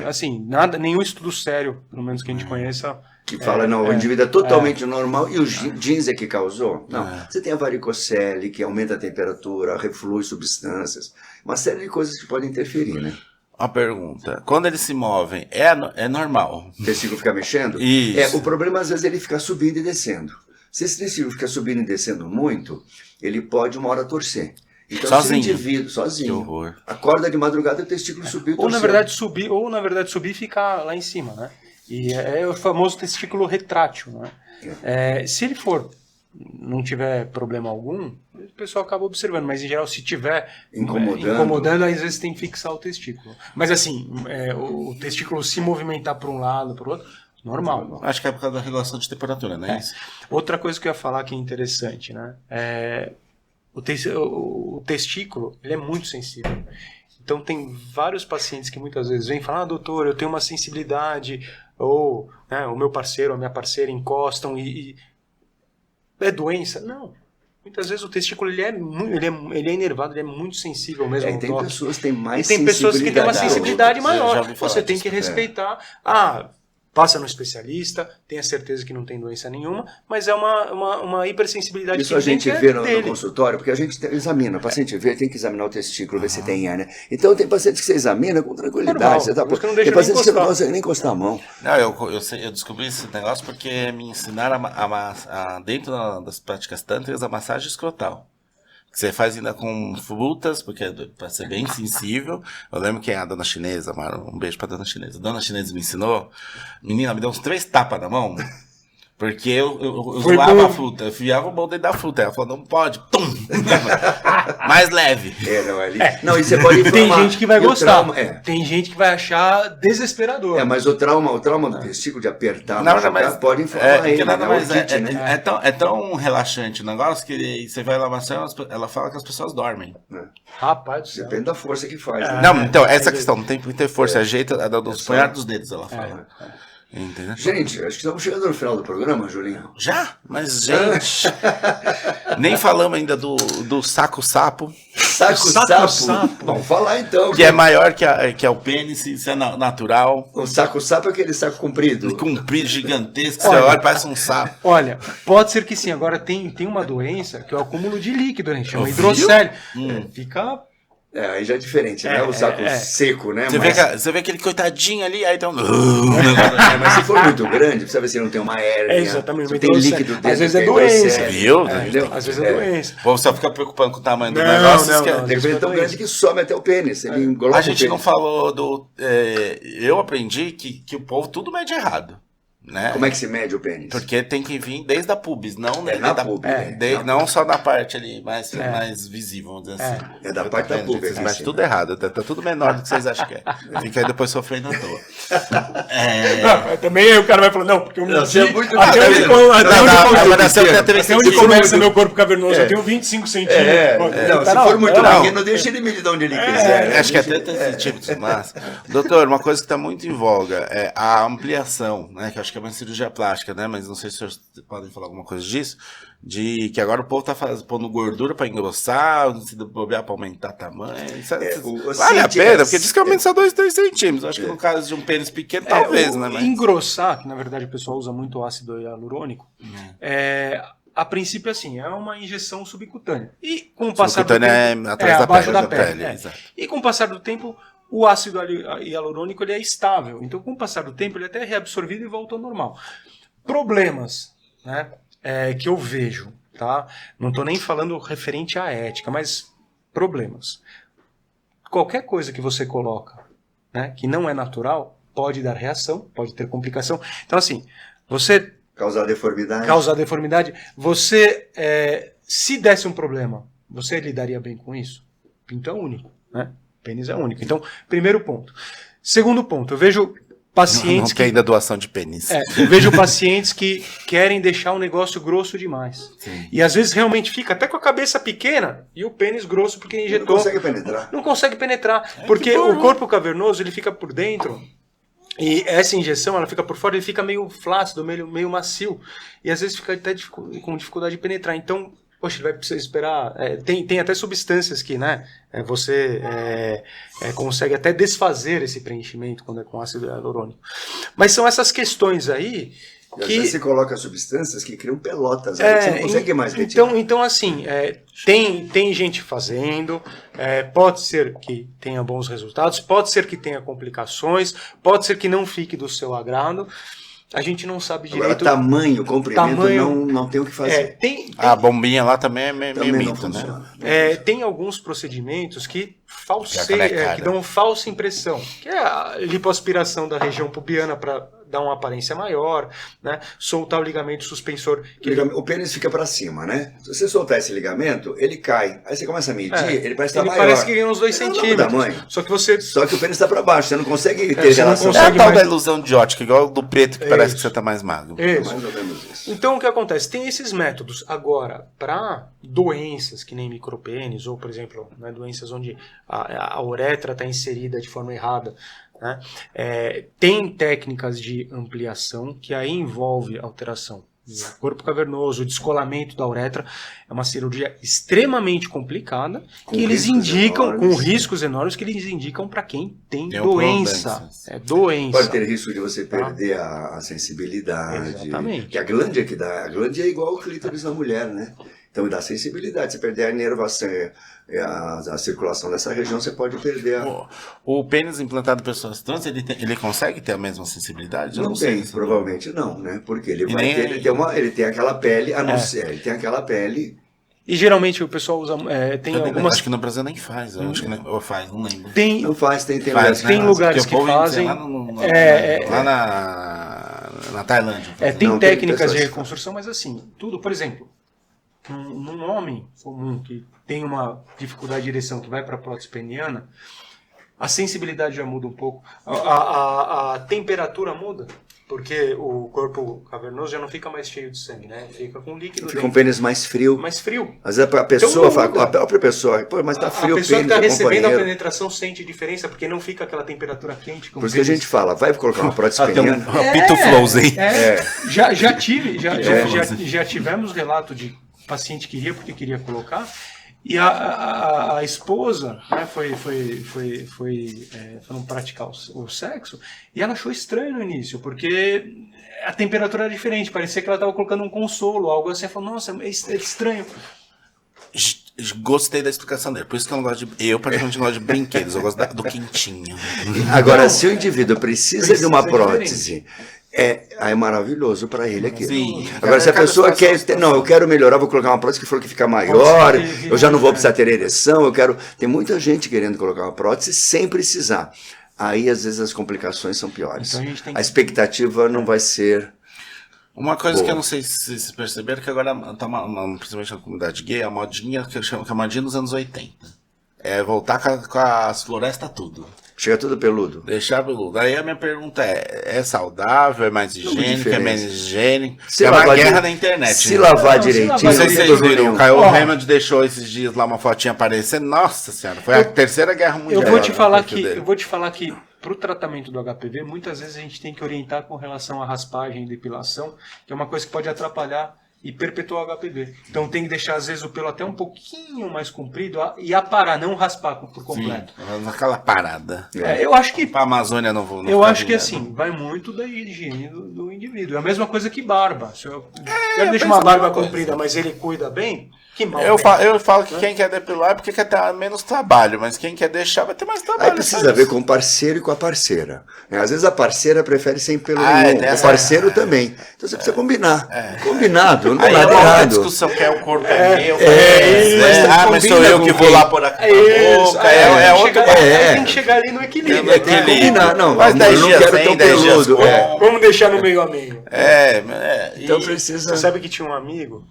Assim, nenhum estudo sério, pelo menos que a gente conheça. Que fala, o indivíduo é totalmente normal e o jeans é que causou? Não. Você tem a varicocele, que aumenta a temperatura, reflui substâncias, uma série de coisas que podem interferir, né? Uma pergunta. Quando eles se movem, é normal? O testículo fica mexendo? Isso. O problema, às vezes, ele fica subindo e descendo. Se esse testículo fica subindo e descendo muito, ele pode uma hora torcer. Então, Sozinho. se o indivíduo, Que sozinho, horror. acorda de madrugada e o testículo subiu e Ou torceu. na verdade subir e ficar lá em cima, né? E é o famoso testículo retrátil, né? Se ele não tiver problema algum, o pessoal acaba observando, mas em geral, se tiver incomodando, às vezes tem que fixar o testículo. Mas assim, o testículo se movimentar para um lado, para o outro, normal. Acho que é por causa da regulação de temperatura, não é isso? Outra coisa que eu ia falar que é interessante, né? O testículo, ele é muito sensível. Então tem vários pacientes que muitas vezes vêm falar, doutor, eu tenho uma sensibilidade, ou o meu parceiro, a minha parceira encostam e é doença? Não. Muitas vezes o testículo ele é enervado, ele é muito sensível mesmo. E tem pessoas que têm mais sensibilidade. E tem pessoas que têm uma sensibilidade maior. Você tem que respeitar. Passa no especialista, tenha certeza que não tem doença nenhuma, mas é uma hipersensibilidade. Isso a gente vê no consultório, porque a gente examina, o paciente tem que examinar o testículo, ver se tem hérnia. Então tem pacientes que você examina com tranquilidade. Tem pacientes que não conseguem nem encostar a mão. Não, eu descobri esse negócio porque me ensinaram dentro das práticas tântricas a massagem escrotal. Você faz ainda com frutas, porque para ser bem sensível. Eu lembro que a dona chinesa, um beijo pra dona chinesa. A dona chinesa me ensinou, menina, me deu uns 3 tapas na mão, porque eu zoava a fruta, eu fiava o bom dentro da fruta. Ela falou, não pode, tum! Mais leve. Não, e você pode informar. Tem gente que vai gostar, tem gente que vai achar desesperador. Mas o trauma do testículo de apertar, pode informar ele. É tão relaxante o negócio que você vai lá massagem, ela fala que as pessoas dormem. Rapaz do céu. Depende da força que faz. Não, então, essa questão, não tem que ter força, ajeita dos punhados dos dedos, ela fala. Entendeu? Gente, acho que estamos chegando no final do programa, Julinho. Já? Mas, gente, nem falamos ainda do saco-sapo. Saco-sapo? Vamos falar então. Que é maior que é o pênis, isso é natural. O saco-sapo é aquele saco comprido? Comprido, gigantesco, você olha, parece um sapo. Olha, pode ser que sim. Agora tem uma doença que é o acúmulo de líquido, a gente chama hidrocele. Fica... aí já é diferente, né? O saco seco, né? Você vê aquele coitadinho ali, aí tem um... mas se for muito grande, precisa ver se não tem uma hérnia. Exatamente. Se tem líquido dentro. Às vezes é doença. Viu? Às vezes é doença. O povo só fica preocupando com o tamanho do negócio. Depende tão grande que some até o pênis. Ele engloba a gente não falou do... eu aprendi que o povo tudo mede errado. Né? Como é que se mede o pênis? Porque tem que vir desde a pubis, não não só da parte ali mais visível, vamos dizer assim. É da parte da pubis. Vocês mexem tudo errado, tá tudo menor do que vocês acham que é. Fica aí depois sofrendo à toa. Também o cara vai falar, não, porque eu Você é muito... Até onde começa meu corpo cavernoso, eu tenho 25 centímetros. Se for muito pequeno, deixa ele medir de onde ele quiser. Acho que até 30 centímetros, mas... Doutor, uma coisa que está muito em voga é a ampliação, né, que eu acho que é uma cirurgia plástica, né? Mas não sei se vocês podem falar alguma coisa disso. De que agora o povo tá pondo gordura para engrossar, se bobear para aumentar tamanho. Vale a pena, porque diz que aumenta só 2 centímetros. Acho que no caso de um pênis pequeno, talvez, né? Mas... Engrossar, que na verdade o pessoal usa muito ácido hialurônico, a princípio, assim, é uma injeção subcutânea. E com o passar do tempo... é atrás da pele. E com o passar do tempo... O ácido hialurônico ele é estável, então com o passar do tempo ele até é reabsorvido e volta ao normal. Problemas, né, que eu vejo, tá? Não estou nem falando referente à ética, mas problemas. Qualquer coisa que você coloca, né, que não é natural, pode dar reação, pode ter complicação. Então assim, você... Causar deformidade. Você, se desse um problema, você lidaria bem com isso? Pinto é único, né? Pênis é único. Então, primeiro ponto. Segundo ponto, eu vejo pacientes que ainda doação de pênis. Eu vejo pacientes que querem deixar um negócio grosso demais. Sim. E às vezes realmente fica até com a cabeça pequena e o pênis grosso porque injetou. Não consegue penetrar. Não consegue penetrar. Porque o corpo cavernoso ele fica por dentro. E essa injeção, ela fica por fora, ele fica meio flácido, meio macio. E às vezes fica até com dificuldade de penetrar. Então, poxa, ele vai precisar esperar. Tem até substâncias que, né? Você consegue até desfazer esse preenchimento quando é com ácido hialurônico. Mas são essas questões aí E às vezes você coloca substâncias que criam pelotas, aí você não consegue mais retirar. Então assim, tem gente fazendo, pode ser que tenha bons resultados, pode ser que tenha complicações, pode ser que não fique do seu agrado. A gente não sabe direito. Agora, tamanho, comprimento, não tem o que fazer. A bombinha lá também é meio Também não mito, né? funciona. Tem alguns procedimentos que Que dão falsa impressão, que é a lipoaspiração da região pubiana para dar uma aparência maior, né? Soltar o ligamento suspensor. O pênis fica para cima, né? Se você soltar esse ligamento, ele cai. Aí você começa a medir, ele parece estar maior. Parece que ganha uns 2 centímetros. Só que o pênis está para baixo, você não consegue ter você não relação. É a consegue tal mais- da ilusão de ótica, igual do preto, que parece que você tá mais magro. É Isso. mais ou menos isso. Então o que acontece? Tem esses métodos. Agora, para doenças que nem micropênis, ou por exemplo, né, doenças onde a uretra está inserida de forma errada, né, tem técnicas de ampliação que aí envolve alteração do corpo cavernoso, o descolamento da uretra. É uma cirurgia extremamente complicada que eles riscos indicam, enormes. com riscos enormes, que eles indicam para quem tem Tem doença. doenças. Doença. Pode ter risco de você perder a sensibilidade. Exatamente. Que a glândula que dá. A glândula é igual ao clítoris na mulher, né? Então dá sensibilidade. Se perder a inervação, a circulação dessa região, você pode perder a. O pênis implantado em pessoas trans, ele consegue ter a mesma sensibilidade? Eu Não sei tem, se- provavelmente não, né? Porque ele E vai nem- ter, ele tem aquela pele, a não ser, ele tem aquela pele. E geralmente o pessoal usa. Tem Eu algumas. acho que no Brasil nem faz. Eu acho que nem, ou faz, não lembro. Tem, Não faz, tem Faz, lugares tem fazem. lugares Porque o que povo fazem. lá, lá na Tailândia. Tem Não, tem técnicas de pessoas que reconstrução, mas assim, tudo, por exemplo, num homem comum que tem uma dificuldade de ereção que vai para a prótese peniana, a sensibilidade já muda um pouco, a temperatura muda, porque o corpo cavernoso já não fica mais cheio de sangue, né? Fica com líquido Fica um dentro, pênis mais frio. mais frio. Às vezes a pessoa Então, fala, muda. a própria pessoa, pô, mas tá frio A o pessoa que pênis está do recebendo a companheiro. penetração sente diferença, porque não fica aquela temperatura quente. Por isso que a gente fala, vai colocar uma prótese peniana. Pito Flowzen. Já tivemos relato de paciente que porque queria colocar, e a esposa, né, foram praticar o sexo, e ela achou estranho no início, porque a temperatura era diferente, parecia que ela estava colocando um consolo, algo assim. Ela falou, nossa, é estranho. Gostei da explicação dele. Por isso que eu não gosto de. Eu, praticamente, não gosto de brinquedos. Eu gosto do quentinho. Agora, se o indivíduo precisa de uma Precisa prótese, é maravilhoso para ele aqui. Sim. Agora, se a Cada pessoa situação, quer, não, eu quero melhorar, vou colocar uma prótese que falou que fica maior, eu já não vou precisar ter ereção, eu quero. Tem muita gente querendo colocar uma prótese sem precisar. Aí, às vezes, as complicações são piores. Então, a gente tem que- A expectativa não vai ser. Uma coisa Boa. que eu não sei se vocês perceberam, que agora tá principalmente na comunidade gay, a modinha que eu chamo que é a modinha dos anos 80. É voltar com as florestas tudo. Chega tudo peludo. Deixar peludo. Aí a minha pergunta é saudável, é mais higiênico, é menos higiênico? Se É uma lavar guerra di- na internet. Se né? lavar Não, se direitinho, lavar Não sei se tem vocês problema viram, o nenhum. Caio Ó. Raymond deixou esses dias lá uma fotinha aparecendo. Nossa senhora, foi a terceira guerra mundial. Eu vou te no falar perfil dele. que para o tratamento do HPV, muitas vezes a gente tem que orientar com relação à raspagem e depilação, que é uma coisa que pode atrapalhar e perpetuar o HPV. Então tem que deixar às vezes o pelo até um pouquinho mais comprido e aparar, não raspar por completo. Sim, naquela parada. Eu acho que Pra Amazônia não vou. não eu ficar acho que vingando. assim, vai muito da higiene do indivíduo. É a mesma coisa que barba. Se eu quero deixar penso uma a barba mesma coisa. comprida, mas ele cuida bem, que mal. Eu tem. falo que quem quer depilar é porque quer ter menos trabalho, mas quem quer deixar vai ter mais trabalho. Aí precisa ver com o parceiro e com a parceira. Às vezes a parceira prefere sem pelo nenhum, tem o essa- parceiro também. Então você precisa combinar. Combinado, não Aí é é nada outra errado. discussão que é o corpo meu, isso, mas sou combina eu com que vou quem? lá por a Isso, boca, é outro. tem que chegar ali no equilíbrio. É equilíbrio. Combinar, não, Mas eu 10 não dias quero sem, tão 10 dias peludo. com. Vamos deixar no meio a meio. Então E precisa. Você sabe que tinha um amigo,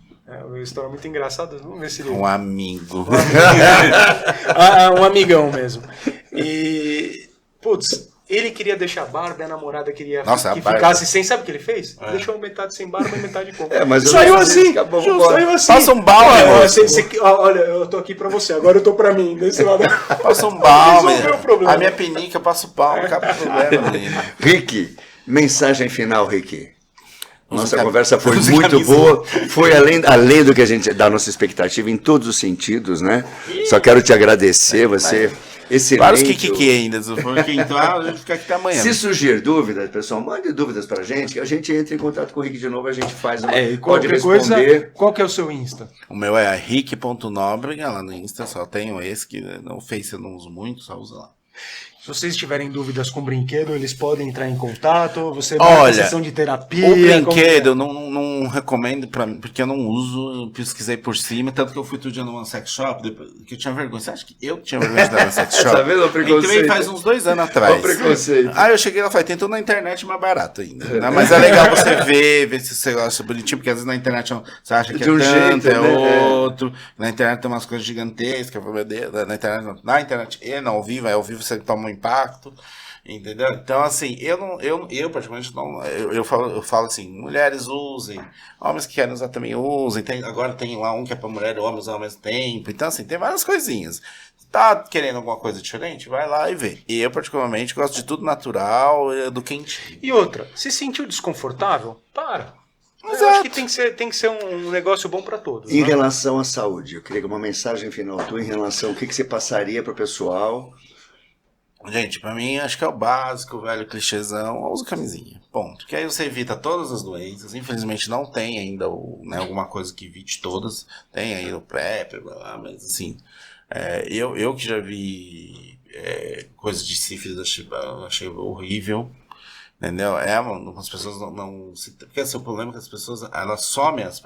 uma história muito engraçada, vamos ver se ele... Um amigo. Um amigão mesmo. E, putz, ele queria deixar a barba e a namorada queria Nossa, que a barba. ficasse sem. Sabe o que ele fez? Deixou metade sem barba e metade com. Mas eu Saiu não assim! sei, acabou, vambora. Saiu assim! Passa um balme, Olha, moço. olha, eu tô aqui pra você, agora eu tô pra mim, desse lado. Passa um balme. Resolveu o problema. A minha pinica, eu passo palma, acaba o problema, menino. Rick, mensagem final, Rick. Nossa conversa foi muito boa, foi além do que a gente, da nossa expectativa em todos os sentidos, né? Só quero te agradecer, você excelente. Vários que ainda, se for que entrar, a gente fica aqui até amanhã. Se surgir dúvidas, pessoal, mande dúvidas pra gente, que a gente entra em contato com o Rick de novo, a gente faz uma... pode responder. Qual que é o seu Insta? O meu é rick.nóbrega, lá no Insta, só tenho esse, que no Face eu não uso muito, só uso lá. Se vocês tiverem dúvidas com o brinquedo, eles podem entrar em contato. Você vai na sessão de terapia. O brinquedo eu não recomendo porque eu não uso, eu pesquisei por cima, tanto que eu fui todo dia numa sex shop, depois, que eu tinha vergonha. Você acha que eu tinha vergonha de dar na sex shop? Tá vendo o preconceito? Entrei faz uns 2 anos atrás. O preconceito. Aí eu cheguei lá e falei, tem tudo na internet mais barato ainda. Né? Mas é legal você ver se você acha bonitinho, porque às vezes na internet você acha que de um tanto, jeito, é né? outro. Na internet tem umas coisas gigantescas, na internet e ao vivo você toma um impacto. Entendeu? Então, assim, eu particularmente não. Eu falo assim: mulheres usem, homens que querem usar também usem. Agora tem lá um que é pra mulher e homem usar ao mesmo tempo. Então, assim, tem várias coisinhas. Tá querendo alguma coisa diferente? Vai lá e vê. E eu, particularmente, gosto de tudo natural, do quentinho. E outra, se sentiu desconfortável? Para. Exato. Eu acho que tem que ser um negócio bom para todos. Em né? relação à saúde, eu queria uma mensagem final tua em relação ao que você passaria para o pessoal. Gente, pra mim, acho que é o básico, o velho clichêzão, usa camisinha, ponto. Porque aí você evita todas as doenças, infelizmente não tem ainda alguma coisa que evite todas, tem aí o PrEP, blá, blá, mas assim, eu que já vi coisas de sífilis, achei horrível, entendeu? As pessoas não porque esse é o problema que as pessoas, elas somem as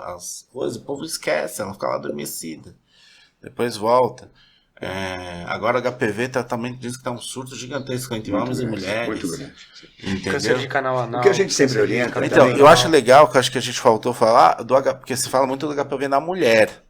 coisas, o povo esquece, ela fica lá adormecida, depois volta. Agora o HPV também diz que está um surto gigantesco entre homens e mulheres. Muito grande. Entendeu? Câncer de canal anal. O que a gente sempre orienta. Então, também, eu acho legal, que acho que a gente faltou falar, porque se fala muito do HPV na mulher,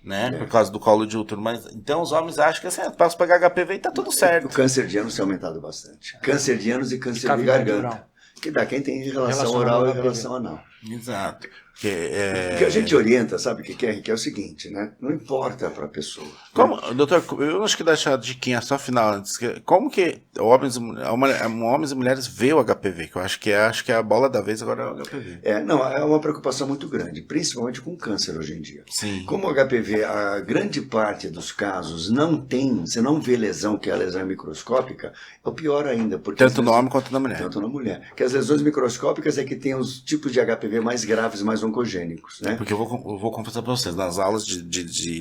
né? Por causa do colo de útero. Mas, então os homens acham que assim, posso pegar HPV e tá tudo certo. O câncer de ânus tem aumentado bastante. Câncer de ânus e câncer de garganta. Oral. Que dá quem tem relação oral e relação anal. Exato. O que a gente orienta, sabe o que é? Que é o seguinte, né? Não importa para a pessoa. Como, doutor, eu acho que deixar a diquinha só final antes. Como que homens e mulheres veem o HPV? Que eu acho que é a bola da vez agora é o HPV. Não, é uma preocupação muito grande, principalmente com câncer hoje em dia. Sim. Como o HPV, a grande parte dos casos você não vê lesão, que é a lesão microscópica, é o pior ainda. Porque Tanto no homem quanto na mulher. Tanto na mulher. Que as lesões microscópicas é que tem os tipos de HPV mais graves, mais oncogênicos, né? Porque eu vou confessar pra vocês, nas aulas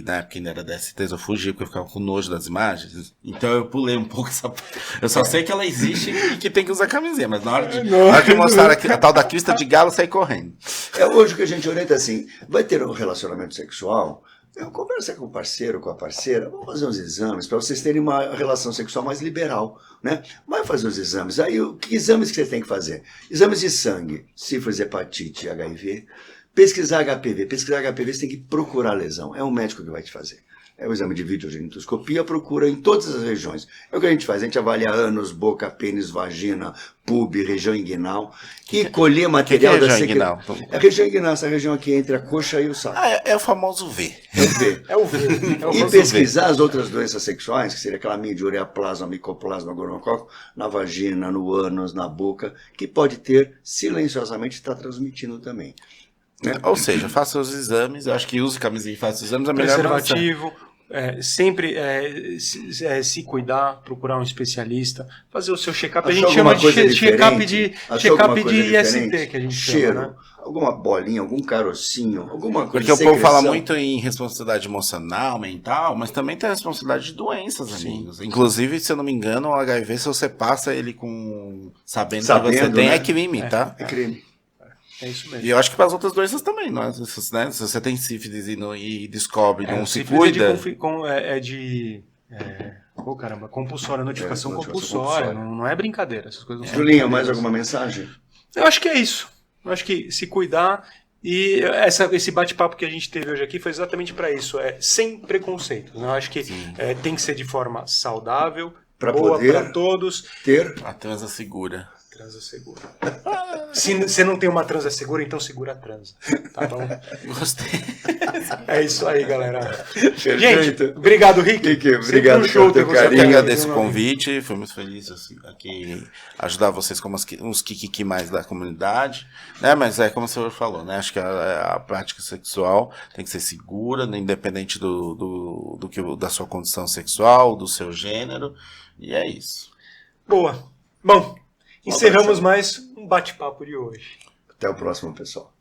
na época que ainda era DSTs, eu fugi porque eu ficava com nojo das imagens, então eu pulei um pouco essa... Eu só sei que ela existe e que tem que usar camisinha, mas na hora de mostrar a tal da crista de galo, eu saí correndo. Hoje o que a gente orienta assim, vai ter um relacionamento sexual, conversa com o parceiro, com a parceira, vamos fazer uns exames para vocês terem uma relação sexual mais liberal, né? Vai fazer os exames. Aí, que exames que você tem que fazer? Exames de sangue, sífilis, hepatite, HIV, pesquisar HPV. Pesquisar HPV você tem que procurar lesão, é um médico que vai te fazer. É o exame de videogenitoscopia, procura em todas as regiões. É o que a gente faz, a gente avalia ânus, boca, pênis, vagina, pub, região inguinal, e colher material da região inguinal? É a região inguinal, essa região aqui entre a coxa e o saco. É o famoso V. É o V. É o V. E pesquisar as outras doenças sexuais, que seria clamidia, ureaplasma, micoplasma, gonococo, na vagina, no ânus, na boca, que pode ter, silenciosamente, está transmitindo também. Né? Ou seja, faça os exames, eu acho que use camisinha e faça os exames, a melhor preservativo, sempre se cuidar, procurar um especialista, fazer o seu check-up. A gente chama de check-up de IST, que a gente cheiro, chama, né? Alguma bolinha, algum carocinho, alguma coisa. Porque o povo fala muito em responsabilidade emocional, mental, mas também tem a responsabilidade de doenças, amigos. Inclusive, se eu não me engano, o HIV, se você passa ele sabendo que você tem, né? É crime, tá? É crime. É isso mesmo. E eu acho que para as outras doenças também, não é? Se você tem sífilis e descobre e não se cuida... compulsória, notificação compulsória, não é brincadeira. Essas coisas não Julinha, mais alguma mensagem? Eu acho que é isso. Eu acho que se cuidar, e esse bate-papo que a gente teve hoje aqui foi exatamente para isso, sem preconceitos. Né? Eu acho que tem que ser de forma saudável, boa para todos. Ter a transa segura. Transa segura. Se você não tem uma transa segura, então segura a transa. Tá bom? Gostei. É isso aí, galera. Perfeito. Gente, obrigado, Rick. Rick, Sempre obrigado pelo teu ter você Eu aqui, que carinho. agradeço o meu amigo. convite, fui muito feliz assim, aqui ajudar vocês como uns kikiki mais da comunidade, né? Mas é como o senhor falou, né? Acho que a prática sexual tem que ser segura, né? Independente da sua condição sexual, do seu gênero, e é isso. Boa. Bom, encerramos abração. mais um bate-papo de hoje. Até o próximo, pessoal.